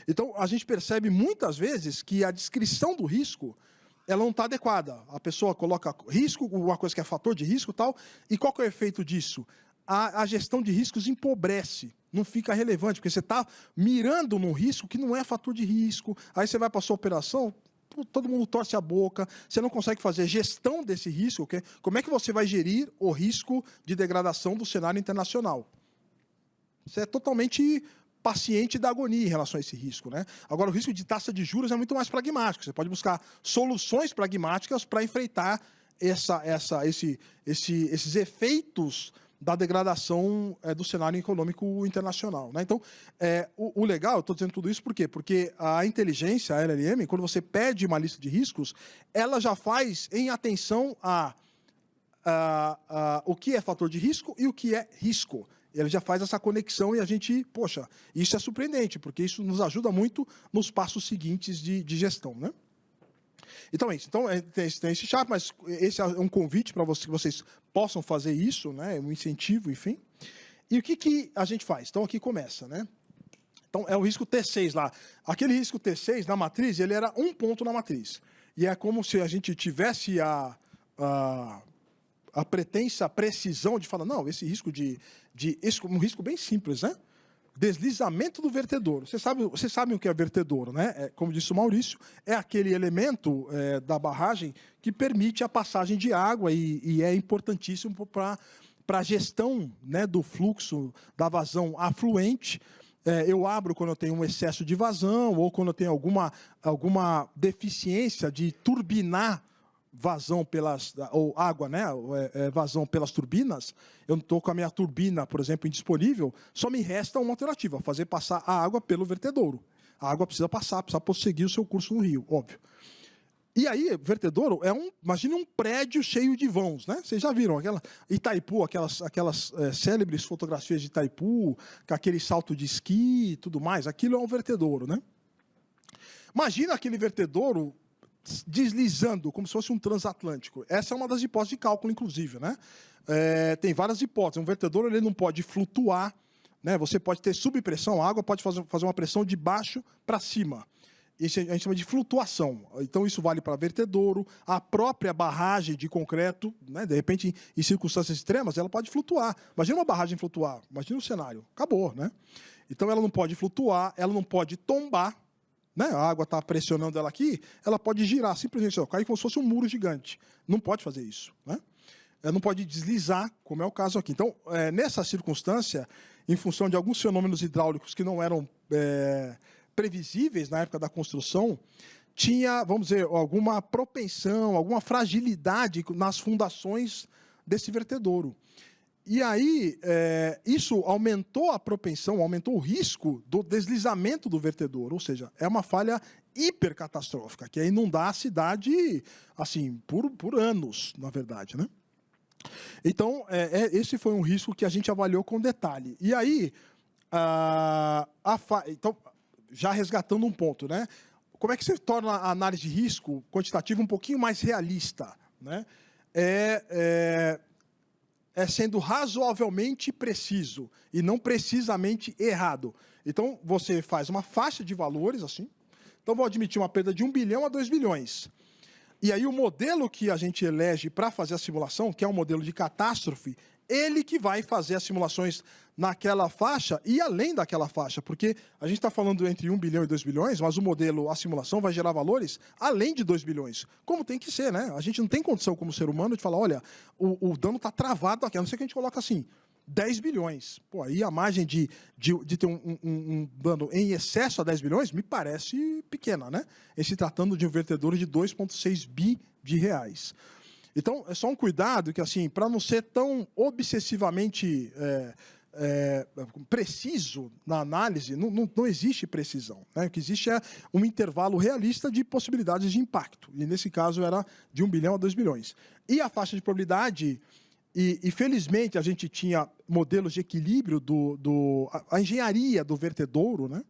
Então, a gente percebe muitas vezes que a descrição do risco ela não está adequada. A pessoa coloca risco, uma coisa que é fator de risco e tal, e qual que é o efeito disso? A gestão de riscos empobrece, não fica relevante, porque você está mirando num risco que não é fator de risco, aí você vai para a sua operação, todo mundo torce a boca, você não consegue fazer gestão desse risco, okay? Como é que você vai gerir o risco de degradação do cenário internacional? Você é totalmente paciente da agonia em relação a esse risco, né? Agora, o risco de taxa de juros é muito mais pragmático. Você pode buscar soluções pragmáticas para enfrentar esses efeitos da degradação do cenário econômico internacional. Né? Então, o legal, eu estou dizendo tudo isso por quê? Porque a inteligência, a LLM, quando você pede uma lista de riscos, ela já faz em atenção a o que é fator de risco e o que é risco. Ele já faz essa conexão e a gente, poxa, isso é surpreendente, porque isso nos ajuda muito nos passos seguintes de gestão. Né? Então é isso. Então, tem esse chat, mas esse é um convite para que vocês possam fazer isso, né? Um incentivo, enfim. E o que a gente faz? Então, aqui começa, né? Então, é o risco T6 lá. Aquele risco T6 na matriz, ele era um ponto na matriz. E é como se a gente tivesse a pretensa precisão de falar, não, esse risco um risco bem simples, né? Deslizamento do vertedouro. Vocês sabem o que é vertedouro, né? Como disse o Maurício, é aquele elemento da barragem que permite a passagem de água e é importantíssimo para a gestão, né, do fluxo da vazão afluente. Eu abro quando eu tenho um excesso de vazão ou quando eu tenho alguma deficiência de turbinar vazão ou água, né? Vazão pelas turbinas. Eu não estou com a minha turbina, por exemplo, indisponível, só me resta uma alternativa, fazer passar a água pelo vertedouro. A água precisa prosseguir o seu curso no rio, óbvio. E aí, vertedouro imagine um prédio cheio de vãos, né? Vocês já viram Itaipu, aquelas célebres fotografias de Itaipu, com aquele salto de esqui e tudo mais. Aquilo é um vertedouro, né? Imagina aquele vertedouro deslizando, como se fosse um transatlântico. Essa é uma das hipóteses de cálculo, inclusive, né? Tem várias hipóteses. Um vertedouro ele não pode flutuar, né? Você pode ter subpressão, a água pode fazer uma pressão de baixo para cima. Isso a gente chama de flutuação. Então, isso vale para vertedouro, a própria barragem de concreto, né? De repente, em circunstâncias extremas, ela pode flutuar. Imagina uma barragem flutuar, imagina o cenário. Acabou, né? Então, ela não pode flutuar, ela não pode tombar, né? A água está pressionando ela aqui, ela pode girar, simplesmente cair como se fosse um muro gigante. Não pode fazer isso. Né? Ela não pode deslizar, como é o caso aqui. Então, nessa circunstância, em função de alguns fenômenos hidráulicos que não eram previsíveis na época da construção, tinha, vamos dizer, alguma propensão, alguma fragilidade nas fundações desse vertedouro. E aí, isso aumentou a propensão, aumentou o risco do deslizamento do vertedouro, ou seja, é uma falha hipercatastrófica, que é inundar a cidade assim, por anos, na verdade. Né? Então, esse foi um risco que a gente avaliou com detalhe. E aí, então, já resgatando um ponto, né? Como é que você torna a análise de risco quantitativa um pouquinho mais realista? Né? Sendo razoavelmente preciso e não precisamente errado. Então, você faz uma faixa de valores, assim. Então, vou admitir uma perda de 1 bilhão a 2 bilhões. E aí, o modelo que a gente elege para fazer a simulação, que é um modelo de catástrofe, ele que vai fazer as simulações naquela faixa e além daquela faixa, porque a gente está falando entre 1 bilhão e 2 bilhões, mas o modelo, a simulação, vai gerar valores além de 2 bilhões. Como tem que ser, né? A gente não tem condição, como ser humano, de falar, olha, o dano está travado aqui, a não ser que a gente coloque assim, 10 bilhões. Pô, aí a margem de ter um dano em excesso a 10 bilhões me parece pequena, né? Em se tratando de um vertedouro de 2,6 bi de reais. Então, é só um cuidado que, assim, para não ser tão obsessivamente preciso na análise, não existe precisão. Né? O que existe é um intervalo realista de possibilidades de impacto. E, nesse caso, era de 1 bilhão a 2 bilhões. E a faixa de probabilidade, e felizmente, a gente tinha modelos de equilíbrio, a engenharia do vertedouro, né?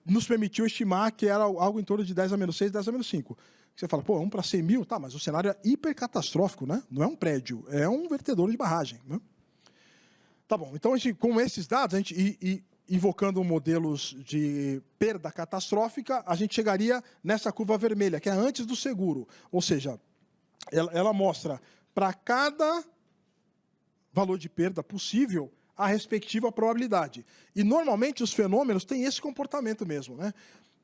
Nos permitiu estimar que era algo em torno de 10 a menos 6, 10 a menos 5. Você fala, pô, 1 para 100 mil, tá, mas o cenário é hipercatastrófico, né? Não é um prédio, é um vertedouro de barragem. Né? Tá bom, então, com esses dados, a gente, invocando modelos de perda catastrófica, a gente chegaria nessa curva vermelha, que é antes do seguro. Ou seja, ela mostra para cada valor de perda possível a respectiva probabilidade. E, normalmente, os fenômenos têm esse comportamento mesmo, né?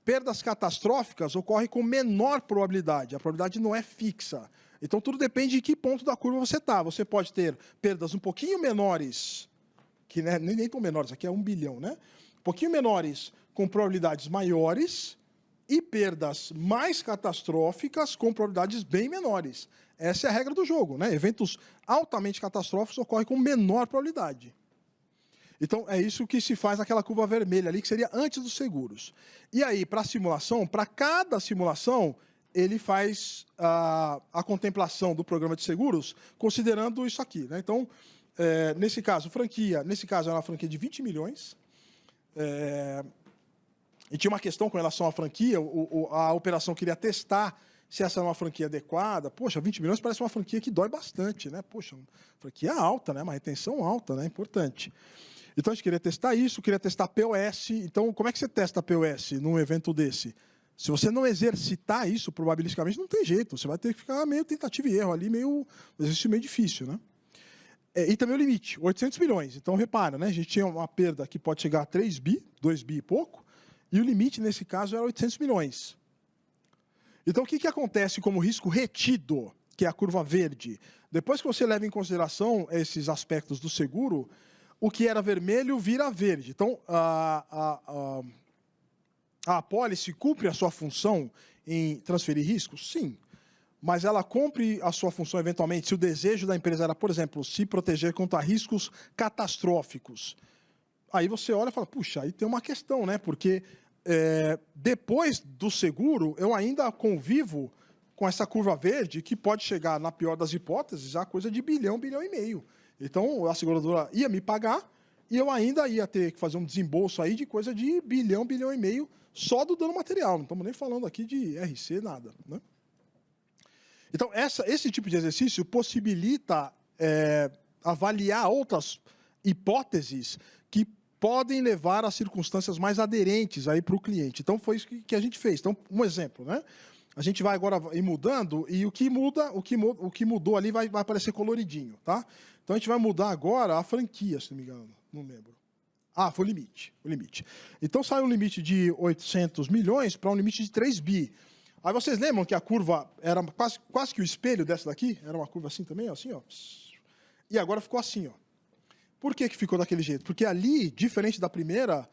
Perdas catastróficas ocorrem com menor probabilidade. A probabilidade não é fixa. Então, tudo depende de que ponto da curva você está. Você pode ter perdas um pouquinho menores, que né, nem tão menores, aqui é 1 bilhão, né? Um pouquinho menores, com probabilidades maiores, e perdas mais catastróficas com probabilidades bem menores. Essa é a regra do jogo, né? Eventos altamente catastróficos ocorrem com menor probabilidade. Então, é isso que se faz naquela curva vermelha ali, que seria antes dos seguros. E aí, para a simulação, para cada simulação, ele faz a contemplação do programa de seguros, considerando isso aqui, né? Então, nesse caso, nesse caso, era uma franquia de 20 milhões. E tinha uma questão com relação à franquia, a operação queria testar se essa era uma franquia adequada. Poxa, 20 milhões parece uma franquia que dói bastante, né? Poxa, franquia alta, né? Uma retenção alta, né? Importante. Então, a gente queria testar isso, queria testar POS. Então, como é que você testa POS num evento desse? Se você não exercitar isso, probabilisticamente, não tem jeito. Você vai ter que ficar meio tentativa e erro ali, meio exercício meio difícil, né? E também o limite, 800 milhões. Então, repara, né? A gente tinha uma perda que pode chegar a 3 bi, 2 bi e pouco, e o limite, nesse caso, era 800 milhões. Então, o que acontece como risco retido, que é a curva verde? Depois que você leva em consideração esses aspectos do seguro, o que era vermelho vira verde. Então, a apólice cumpre a sua função em transferir riscos? Sim. Mas ela cumpre a sua função, eventualmente, se o desejo da empresa era, por exemplo, se proteger contra riscos catastróficos. Aí você olha e fala, puxa, aí tem uma questão, né? Porque depois do seguro, eu ainda convivo com essa curva verde, que pode chegar, na pior das hipóteses, a coisa de bilhão, bilhão e meio. Então, a seguradora ia me pagar e eu ainda ia ter que fazer um desembolso aí de coisa de bilhão, bilhão e meio só do dano material. Não estamos nem falando aqui de RC, nada, né? Então, esse tipo de exercício possibilita avaliar outras hipóteses que podem levar a circunstâncias mais aderentes aí para o cliente. Então, foi isso que a gente fez. Então, um exemplo, né? A gente vai agora ir mudando e o que mudou ali vai aparecer coloridinho, tá? Então, a gente vai mudar agora a franquia, se não me engano, não lembro. Foi o limite. Então, sai um limite de 800 milhões para um limite de 3 bi. Aí vocês lembram que a curva era quase que o espelho dessa daqui? Era uma curva assim também, assim, ó. E agora ficou assim, ó. Por que ficou daquele jeito? Porque ali, diferente da primeira,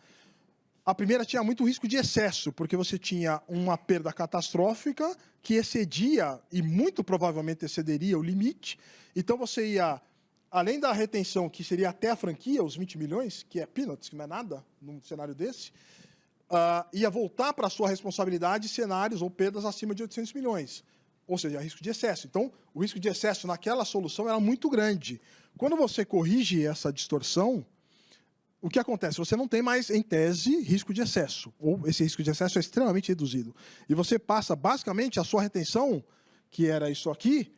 a primeira tinha muito risco de excesso, porque você tinha uma perda catastrófica que excedia, e muito provavelmente excederia, o limite. Então, você ia, além da retenção, que seria até a franquia, os 20 milhões, que é peanuts, que não é nada num cenário desse, ia voltar para a sua responsabilidade cenários ou perdas acima de 800 milhões. Ou seja, risco de excesso. Então, o risco de excesso naquela solução era muito grande. Quando você corrige essa distorção, o que acontece? Você não tem mais, em tese, risco de excesso. Ou esse risco de excesso é extremamente reduzido. E você passa, basicamente, a sua retenção, que era isso aqui,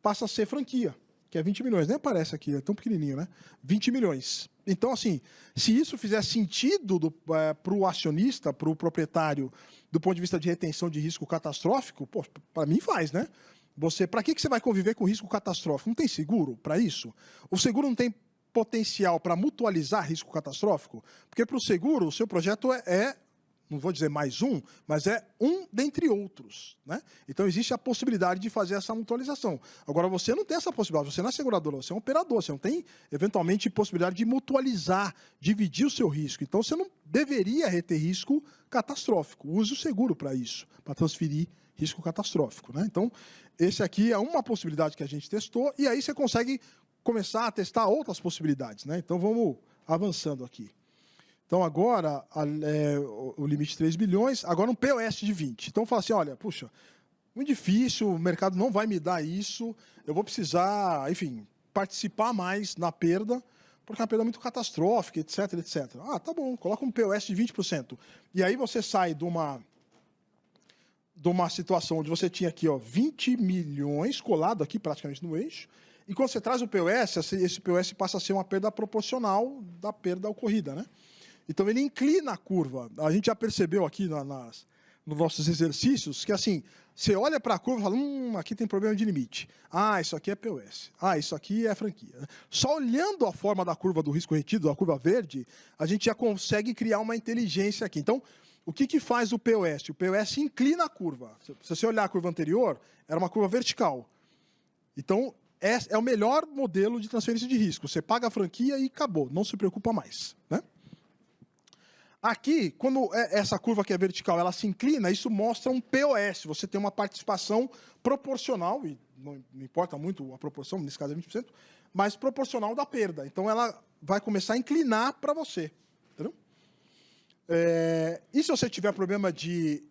passa a ser franquia, que é 20 milhões. Nem aparece aqui, é tão pequenininho, né? 20 milhões. Então, assim, se isso fizer sentido para o acionista, para o proprietário, do ponto de vista de retenção de risco catastrófico, para mim faz, né? Para que você vai conviver com risco catastrófico? Não tem seguro para isso? O seguro não tem potencial para mutualizar risco catastrófico? Porque para o seguro, o seu projeto não vou dizer mais um, mas é um dentre outros, né? Então, existe a possibilidade de fazer essa mutualização. Agora, você não tem essa possibilidade, você não é seguradora, você é um operador, você não tem, eventualmente, possibilidade de mutualizar, dividir o seu risco. Então, você não deveria reter risco catastrófico. Use o seguro para isso, para transferir risco catastrófico, né? Então, esse aqui é uma possibilidade que a gente testou, e aí você consegue começar a testar outras possibilidades, né? Então, vamos avançando aqui. Então, agora, o limite de 3 bilhões, agora um POS de 20. Então, fala assim, olha, puxa, muito difícil, o mercado não vai me dar isso, eu vou precisar, enfim, participar mais na perda, porque é uma perda muito catastrófica, etc, etc. Tá bom, coloca um POS de 20%. E aí você sai de uma situação onde você tinha aqui, ó, 20 milhões colado aqui praticamente no eixo, e quando você traz o POS, esse POS passa a ser uma perda proporcional da perda ocorrida, né? Então, ele inclina a curva. A gente já percebeu aqui nos nossos exercícios que, assim, você olha para a curva e fala, aqui tem problema de limite. Isso aqui é POS. Isso aqui é franquia. Só olhando a forma da curva do risco retido, da curva verde, a gente já consegue criar uma inteligência aqui. Então, o que faz o POS? O POS inclina a curva. Se você olhar a curva anterior, era uma curva vertical. Então, é o melhor modelo de transferência de risco. Você paga a franquia e acabou. Não se preocupa mais, né? Aqui, quando essa curva que é vertical, ela se inclina, isso mostra um POS. Você tem uma participação proporcional, e não importa muito a proporção, nesse caso é 20%, mas proporcional da perda. Então, ela vai começar a inclinar para você. Entendeu? E se você tiver problema de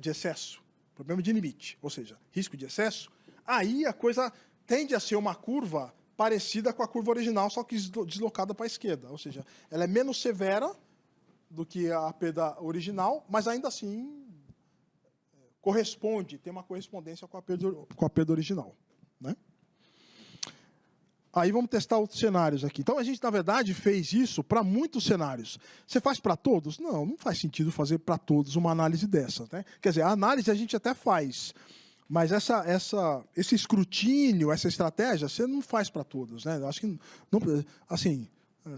excesso, problema de limite, ou seja, risco de excesso, aí a coisa tende a ser uma curva parecida com a curva original, só que deslocada para a esquerda. Ou seja, ela é menos severa do que a perda original, mas ainda assim corresponde, tem uma correspondência com a perda original. Né? Aí vamos testar outros cenários aqui. Então, a gente, na verdade, fez isso para muitos cenários. Você faz para todos? Não, não faz sentido fazer para todos uma análise dessa. Né? Quer dizer, a análise a gente até faz, mas esse escrutínio, essa estratégia, você não faz para todos. Né? Eu acho que, não, assim,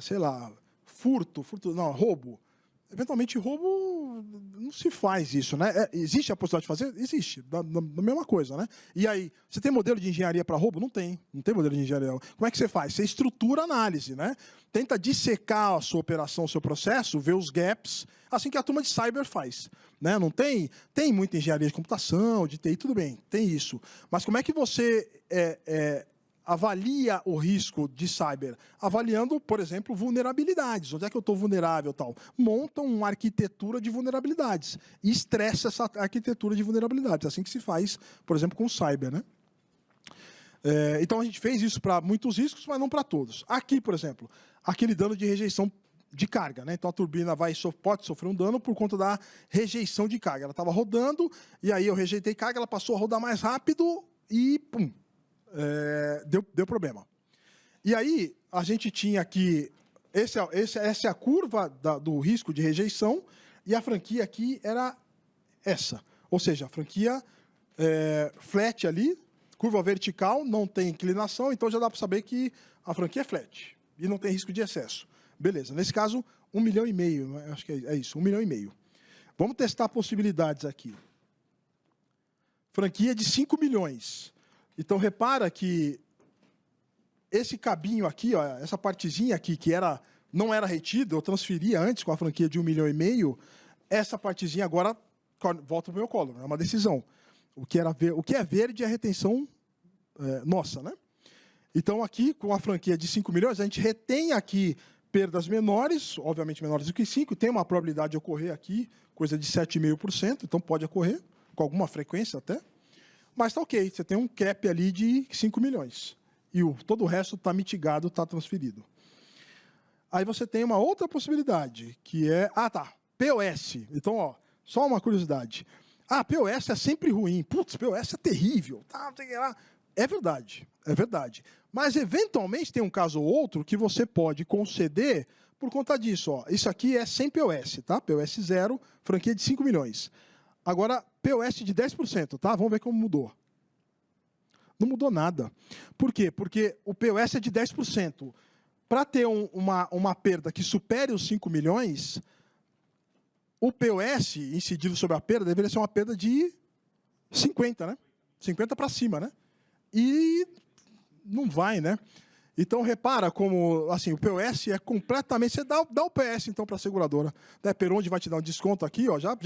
sei lá, roubo. Eventualmente, roubo, não se faz isso, né? Existe a possibilidade de fazer? Existe, da mesma coisa, né? E aí, você tem modelo de engenharia para roubo? Não tem modelo de engenharia. Como é que você faz? Você estrutura a análise, né? Tenta dissecar a sua operação, o seu processo, ver os gaps, assim que a turma de cyber faz. Né? Não tem muita engenharia de computação, de TI, tudo bem, tem isso. Mas como é que você avalia o risco de cyber? Avaliando, por exemplo, vulnerabilidades. Onde é que eu estou vulnerável? Tal? Monta uma arquitetura de vulnerabilidades e estressa essa arquitetura de vulnerabilidades. Assim que se faz, por exemplo, com o cyber. Né? Então, a gente fez isso para muitos riscos, mas não para todos. Aqui, por exemplo, aquele dano de rejeição de carga. Né? Então, a turbina pode sofrer um dano por conta da rejeição de carga. Ela estava rodando, e aí eu rejeitei carga, ela passou a rodar mais rápido e, pum, deu problema. E aí, a gente tinha aqui, essa é a curva do risco de rejeição, e a franquia aqui era essa. Ou seja, a franquia flat ali, curva vertical, não tem inclinação, então já dá para saber que a franquia é flat, e não tem risco de excesso. Beleza, nesse caso, 1,5 milhão, acho que é isso, 1,5 milhão. Vamos testar possibilidades aqui. Franquia de 5 milhões. Então, repara que esse cabinho aqui, ó, essa partezinha aqui, que não era retida, eu transferia antes com a franquia de 1,5 milhão, essa partezinha agora volta para o meu colo, é uma decisão. O que é verde é a retenção nossa. Né? Então, aqui, com a franquia de 5 milhões, a gente retém aqui perdas menores, obviamente menores do que 5, tem uma probabilidade de ocorrer aqui, coisa de 7,5%, então pode ocorrer, com alguma frequência até. Mas está ok, você tem um cap ali de 5 milhões. E todo o resto está mitigado, está transferido. Aí você tem uma outra possibilidade, que é... POS. Então, ó, só uma curiosidade. POS é sempre ruim. Putz, POS é terrível. É verdade, é verdade. Mas, eventualmente, tem um caso ou outro que você pode conceder por conta disso. Ó. Isso aqui é sem POS, tá? POS 0, franquia de 5 milhões. Agora, POS de 10%, tá? Vamos ver como mudou. Não mudou nada. Por quê? Porque o POS é de 10%. Para ter uma perda que supere os 5 milhões, o POS incidido sobre a perda deveria ser uma perda de 50, né? 50 para cima, né? E não vai, né? Então, repara como assim, o POS é completamente... Você dá o POS, então, para a seguradora. Né? Peronde vai te dar um desconto aqui, ó, já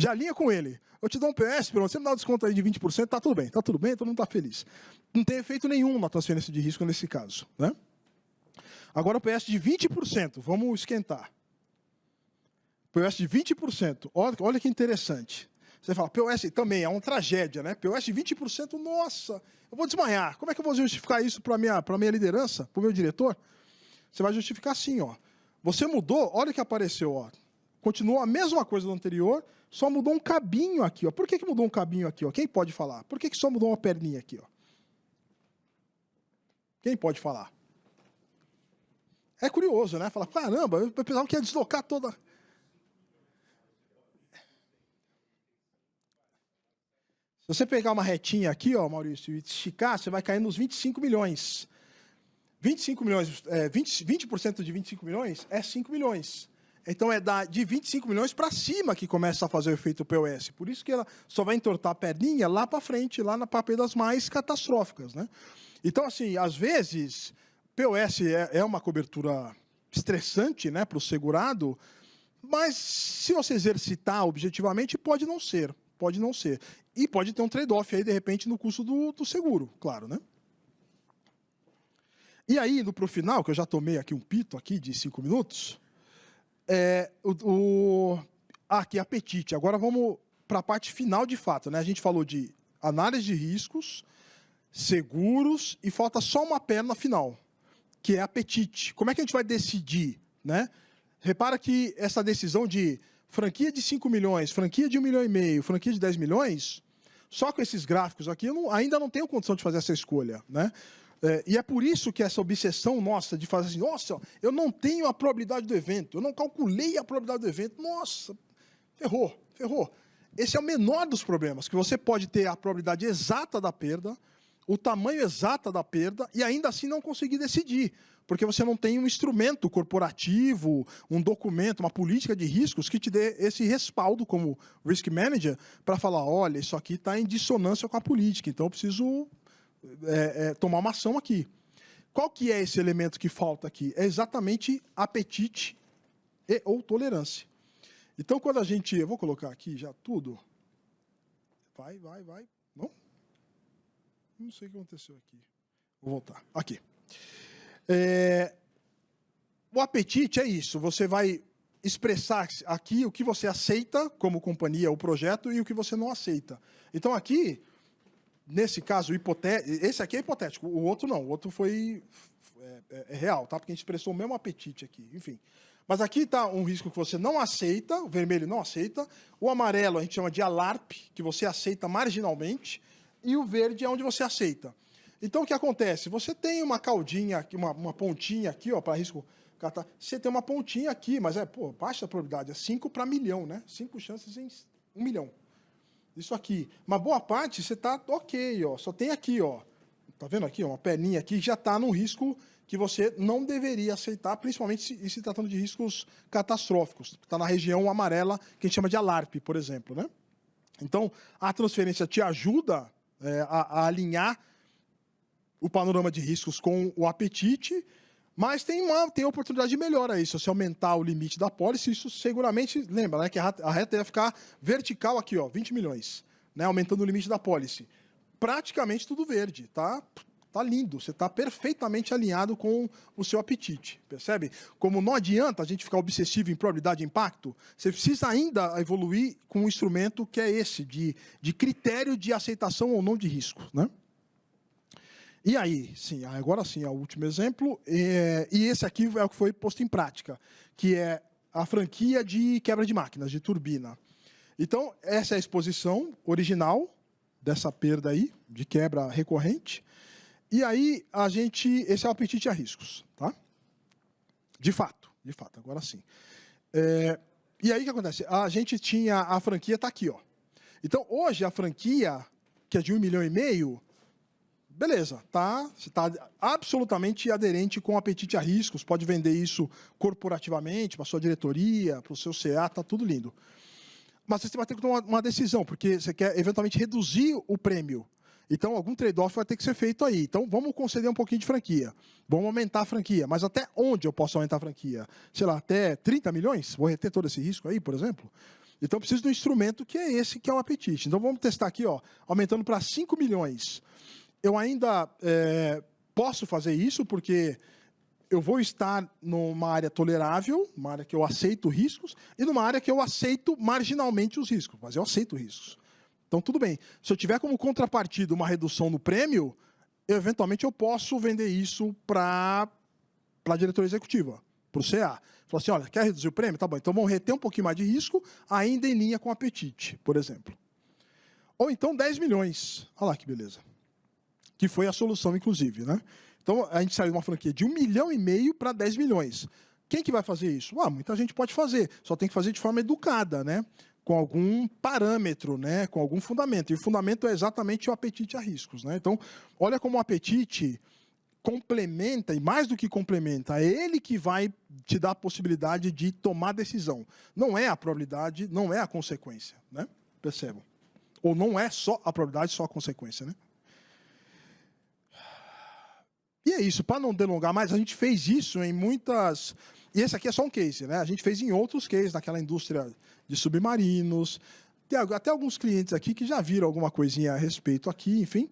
alinha com ele. Eu te dou um POS, Peronde, você me dá um desconto aí de 20%, tá tudo bem, todo mundo está feliz. Não tem efeito nenhum na transferência de risco nesse caso. Né? Agora, o POS de 20%, vamos esquentar. POS de 20%, olha que interessante. Você fala, POS também é uma tragédia, né? POS de 20%, nossa, eu vou desmaiar. Como é que eu vou justificar isso para a minha liderança, para o meu diretor? Você vai justificar assim, ó. Você mudou, olha o que apareceu, ó. Continuou a mesma coisa do anterior, só mudou um cabinho aqui, ó. Por que mudou um cabinho aqui, ó? Quem pode falar? Por que só mudou uma perninha aqui, ó? Quem pode falar? É curioso, né? Falar, caramba, eu pensava que ia deslocar toda... Se você pegar uma retinha aqui, ó, Maurício, e esticar, você vai cair nos 25 milhões. 25 milhões, 20% de 25 milhões é 5 milhões. Então, é de 25 milhões para cima que começa a fazer o efeito POS. Por isso que ela só vai entortar a perninha lá para frente, lá para perdas mais catastróficas. Né? Então, assim, às vezes, POS é uma cobertura estressante, né, para o segurado, mas se você exercitar objetivamente, pode não ser. Pode não ser. E pode ter um trade-off aí, de repente, no custo do seguro, claro, né? E aí, indo para o final, que eu já tomei aqui um pito aqui de 5 minutos, aqui, apetite. Agora vamos para a parte final de fato, né? A gente falou de análise de riscos, seguros, e falta só uma perna final, que é apetite. Como é que a gente vai decidir, né? Repara que essa decisão de franquia de 5 milhões, franquia de 1,5 milhão, franquia de 10 milhões, só com esses gráficos aqui, eu ainda não tenho condição de fazer essa escolha, né? E é por isso que essa obsessão nossa de fazer assim, nossa, eu não tenho a probabilidade do evento, eu não calculei a probabilidade do evento, nossa, ferrou. Esse é o menor dos problemas, que você pode ter a probabilidade exata da perda, o tamanho exato da perda, e ainda assim não conseguir decidir, porque você não tem um instrumento corporativo, um documento, uma política de riscos que te dê esse respaldo como risk manager para falar, olha, isso aqui está em dissonância com a política, então eu preciso tomar uma ação aqui. Qual que é esse elemento que falta aqui? É exatamente apetite ou tolerância. Então, quando a gente... Eu vou colocar aqui já tudo. Vai. Não? Não sei o que aconteceu aqui. Vou voltar. Aqui. O apetite é isso. Você vai expressar aqui o que você aceita como companhia ou projeto e o que você não aceita. Então, aqui... Nesse caso, esse aqui é hipotético, o outro não, o outro foi real, tá? Porque a gente expressou o mesmo apetite aqui, enfim. Mas aqui está um risco que você não aceita, o vermelho não aceita, o amarelo a gente chama de alarp, que você aceita marginalmente, e o verde é onde você aceita. Então, o que acontece? Você tem uma caudinha aqui, uma pontinha aqui, ó, para risco... Você tem uma pontinha aqui, mas baixa a probabilidade, é 5 para milhão, né? 5 chances em 1 milhão. Isso aqui. Uma boa parte, você está ok, ó. Só tem aqui, ó. Tá vendo aqui, ó, uma perninha aqui que já está num risco que você não deveria aceitar, principalmente se tratando de riscos catastróficos. Está na região amarela, que a gente chama de alarp, por exemplo, né? Então, a transferência te ajuda a alinhar o panorama de riscos com o apetite, mas tem oportunidade de melhora aí. Se você aumentar o limite da pólice, isso seguramente, lembra, né, que a reta ia ficar vertical aqui, ó, 20 milhões, né, aumentando o limite da pólice. Praticamente tudo verde, tá? Tá lindo, você está perfeitamente alinhado com o seu apetite, percebe? Como não adianta a gente ficar obsessivo em probabilidade de impacto, você precisa ainda evoluir com um instrumento que é esse, de critério de aceitação ou não de risco, né? E aí, sim, agora sim, é o último exemplo, e esse aqui é o que foi posto em prática, que é a franquia de quebra de máquinas, de turbina. Então, essa é a exposição original dessa perda aí, de quebra recorrente, e aí esse é o apetite a riscos, tá? De fato, agora sim. E aí o que acontece? A gente tinha, a franquia está aqui, ó. Então, hoje, a franquia, que é de 1,5 milhão, beleza, você está absolutamente aderente com o apetite a riscos, pode vender isso corporativamente, para a sua diretoria, para o seu CA, está tudo lindo. Mas você vai ter que tomar uma decisão, porque você quer eventualmente reduzir o prêmio. Então, algum trade-off vai ter que ser feito aí. Então, vamos conceder um pouquinho de franquia. Vamos aumentar a franquia. Mas até onde eu posso aumentar a franquia? Sei lá, até 30 milhões? Vou reter todo esse risco aí, por exemplo? Então, eu preciso de um instrumento que é esse, que é o apetite. Então, vamos testar aqui, ó, aumentando para 5 milhões. Eu ainda posso fazer isso porque eu vou estar numa área tolerável, uma área que eu aceito riscos, e numa área que eu aceito marginalmente os riscos, mas eu aceito riscos. Então, tudo bem. Se eu tiver como contrapartida uma redução no prêmio, eventualmente eu posso vender isso para a diretoria executiva, para o CA. Falar assim, olha, quer reduzir o prêmio? Tá bom, então vamos reter um pouquinho mais de risco, ainda em linha com o apetite, por exemplo. Ou então 10 milhões. Olha lá que beleza. Que foi a solução, inclusive, né? Então, a gente saiu de uma franquia de 1,5 milhão para 10 milhões. Quem que vai fazer isso? Muita gente pode fazer, só tem que fazer de forma educada, né? Com algum parâmetro, né? Com algum fundamento. E o fundamento é exatamente o apetite a riscos, né? Então, olha como o apetite complementa, e mais do que complementa, é ele que vai te dar a possibilidade de tomar decisão. Não é a probabilidade, não é a consequência, né? Percebam. Ou não é só a probabilidade, só a consequência, né? E é isso, para não delongar mais, a gente fez isso em muitas... E esse aqui é só um case, né? A gente fez em outros cases, naquela indústria de submarinos. Tem até alguns clientes aqui que já viram alguma coisinha a respeito aqui, enfim.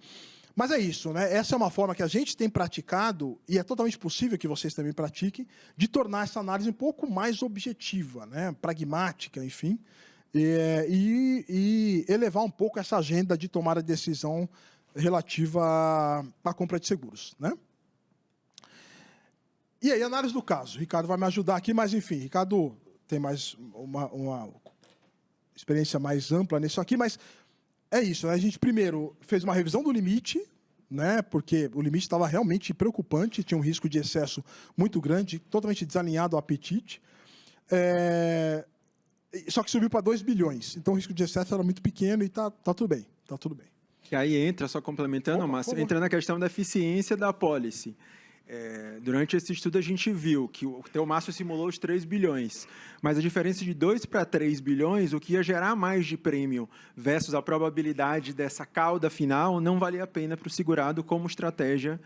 Mas é isso, né? Essa é uma forma que a gente tem praticado, e é totalmente possível que vocês também pratiquem, de tornar essa análise um pouco mais objetiva, né? Pragmática, enfim, e elevar um pouco essa agenda de tomada de decisão relativa à compra de seguros, né? E aí, análise do caso. O Ricardo vai me ajudar aqui, mas, enfim, Ricardo tem mais uma experiência mais ampla nisso aqui, mas é isso, né? A gente primeiro fez uma revisão do limite, né? Porque o limite estava realmente preocupante, tinha um risco de excesso muito grande, totalmente desalinhado ao apetite. Só que subiu para 2 bilhões. Então o risco de excesso era muito pequeno e tá tudo bem. Tá tudo bem. E aí entra, só complementando, Márcio, entra na questão da eficiência da apólice. Durante esse estudo, a gente viu que o Teomácio simulou os 3 bilhões, mas a diferença de 2 para 3 bilhões, o que ia gerar mais de prêmio versus a probabilidade dessa cauda final, não valia a pena para o segurado como estratégia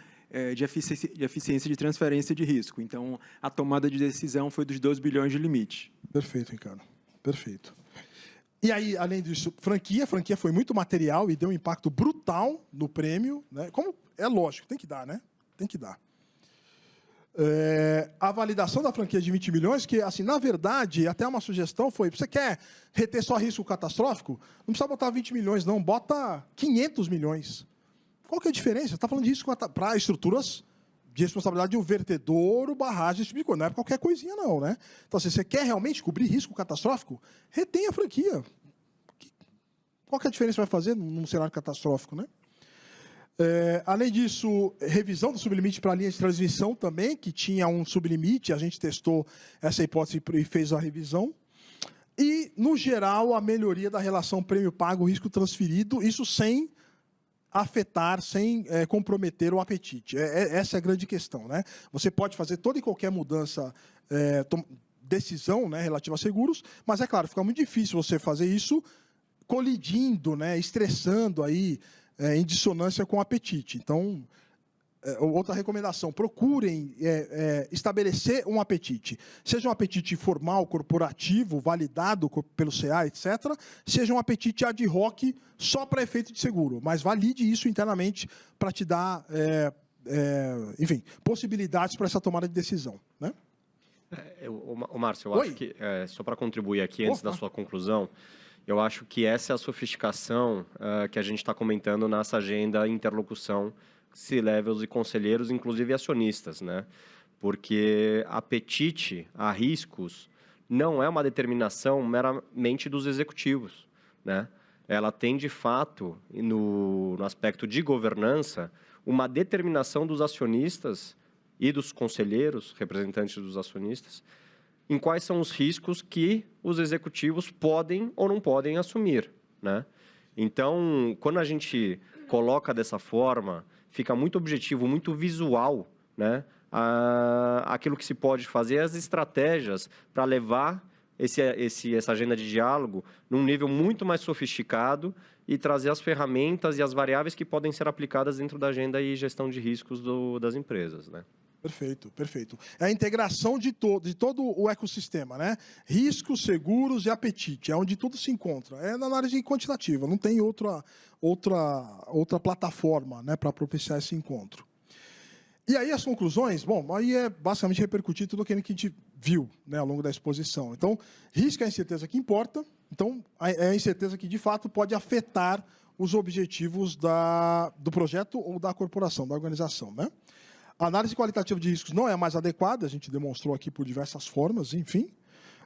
de eficiência de transferência de risco. Então, a tomada de decisão foi dos 2 bilhões de limite. Perfeito, Ricardo. Perfeito. E aí, além disso, franquia foi muito material e deu um impacto brutal no prêmio, né? Como é lógico, tem que dar, né? Tem que dar. A validação da franquia de 20 milhões, que, assim, na verdade, até uma sugestão foi, você quer reter só risco catastrófico? Não precisa botar 20 milhões, não. Bota 500 milhões. Qual que é a diferença? Você está falando de risco para estruturas de responsabilidade de um vertedouro, barragem, esse tipo de coisa. Não é qualquer coisinha, não, né? Então, se você quer realmente cobrir risco catastrófico, retém a franquia. Qual que é a diferença que vai fazer num cenário catastrófico, né? Além disso, revisão do sublimite para a linha de transmissão também, que tinha um sublimite, a gente testou essa hipótese e fez a revisão. E, no geral, a melhoria da relação prêmio-pago-risco transferido, isso sem afetar, sem comprometer o apetite. Essa é a grande questão, né? Você pode fazer toda e qualquer mudança, decisão, né, relativa a seguros, mas, é claro, fica muito difícil você fazer isso colidindo, né, estressando aí, em dissonância com o apetite. Então, outra recomendação, procurem estabelecer um apetite. Seja um apetite formal, corporativo, validado pelo CA, etc., seja um apetite ad hoc só para efeito de seguro, mas valide isso internamente para te dar, enfim, possibilidades para essa tomada de decisão, né? Márcio, eu acho que, só para contribuir aqui, antes da sua conclusão, eu acho que essa é a sofisticação que a gente está comentando nessa agenda interlocução C-levels e conselheiros, inclusive acionistas, né? Porque apetite a riscos não é uma determinação meramente dos executivos, né? Ela tem, de fato, no aspecto de governança, uma determinação dos acionistas e dos conselheiros, representantes dos acionistas, em quais são os riscos que os executivos podem ou não podem assumir, né? Então, quando a gente coloca dessa forma, fica muito objetivo, muito visual, né? Aquilo que se pode fazer, as estratégias para levar essa agenda de diálogo num nível muito mais sofisticado e trazer as ferramentas e as variáveis que podem ser aplicadas dentro da agenda e gestão de riscos das empresas, né? Perfeito, perfeito. É a integração de todo o ecossistema, né? Riscos, seguros e apetite, é onde tudo se encontra. É na análise quantitativa, não tem outra plataforma, né, para propiciar esse encontro. E aí as conclusões, bom, aí é basicamente repercutir tudo aquilo que a gente viu, né, ao longo da exposição. Então, risco é a incerteza que importa, então é a incerteza que de fato pode afetar os objetivos do projeto ou da corporação, da organização, né? A análise qualitativa de riscos não é a mais adequada, a gente demonstrou aqui por diversas formas, enfim.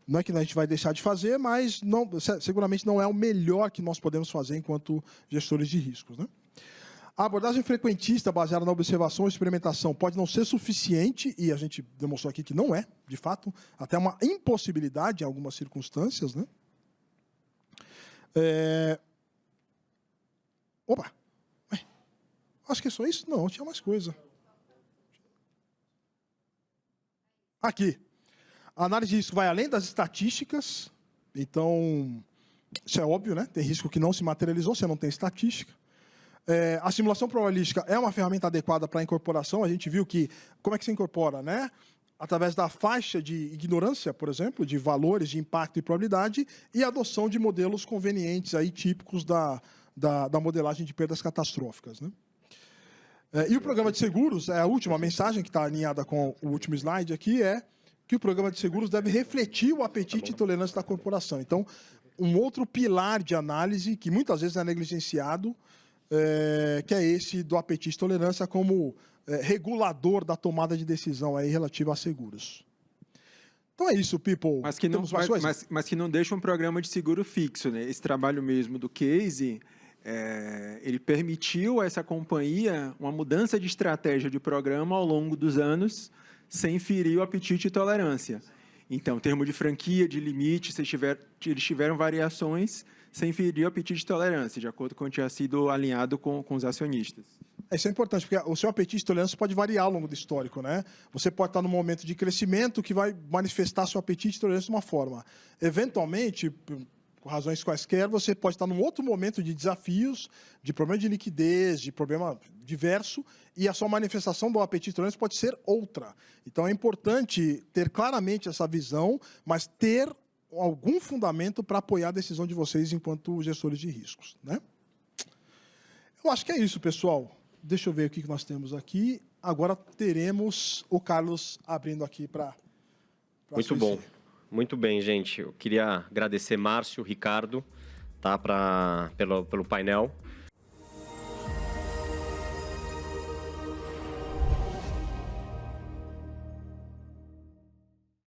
Não é que a gente vai deixar de fazer, mas seguramente não é o melhor que nós podemos fazer enquanto gestores de riscos, né? A abordagem frequentista baseada na observação e experimentação pode não ser suficiente, e a gente demonstrou aqui que não é, de fato, até uma impossibilidade em algumas circunstâncias, né? Opa! Acho que é só isso? Não, tinha mais coisa. Aqui, a análise de risco vai além das estatísticas, então, isso é óbvio, né? Tem risco que não se materializou, você não tem estatística. A simulação probabilística é uma ferramenta adequada para a incorporação. A gente viu que como é que se incorpora, né? Através da faixa de ignorância, por exemplo, de valores de impacto e probabilidade, e a adoção de modelos convenientes aí, típicos da modelagem de perdas catastróficas, né? E o programa de seguros, a última mensagem que está alinhada com o último slide aqui, é que o programa de seguros deve refletir o apetite e tolerância da corporação. Então, um outro pilar de análise que muitas vezes é negligenciado, que é esse do apetite e tolerância como regulador da tomada de decisão aí relativa a seguros. Então é isso, people. Mas que não deixa um programa de seguro fixo, né? Esse trabalho mesmo do Case, ele permitiu a essa companhia uma mudança de estratégia de programa ao longo dos anos, sem ferir o apetite e tolerância. Então, em termos de franquia, de limite, eles tiveram variações sem ferir o apetite e tolerância, de acordo com o que tinha sido alinhado com os acionistas. Isso é importante, porque o seu apetite e tolerância pode variar ao longo do histórico, né? Você pode estar num momento de crescimento que vai manifestar seu apetite e tolerância de uma forma. Eventualmente, por razões quaisquer, você pode estar num outro momento de desafios, de problema de liquidez, de problema diverso, e a sua manifestação do apetite e tolerância pode ser outra. Então, é importante ter claramente essa visão, mas ter algum fundamento para apoiar a decisão de vocês enquanto gestores de riscos, né? Eu acho que é isso, pessoal. Deixa eu ver o que nós temos aqui. Agora teremos o Carlos abrindo aqui para... Muito bom. Muito bem, gente. Eu queria agradecer Márcio, Ricardo, tá, pelo painel.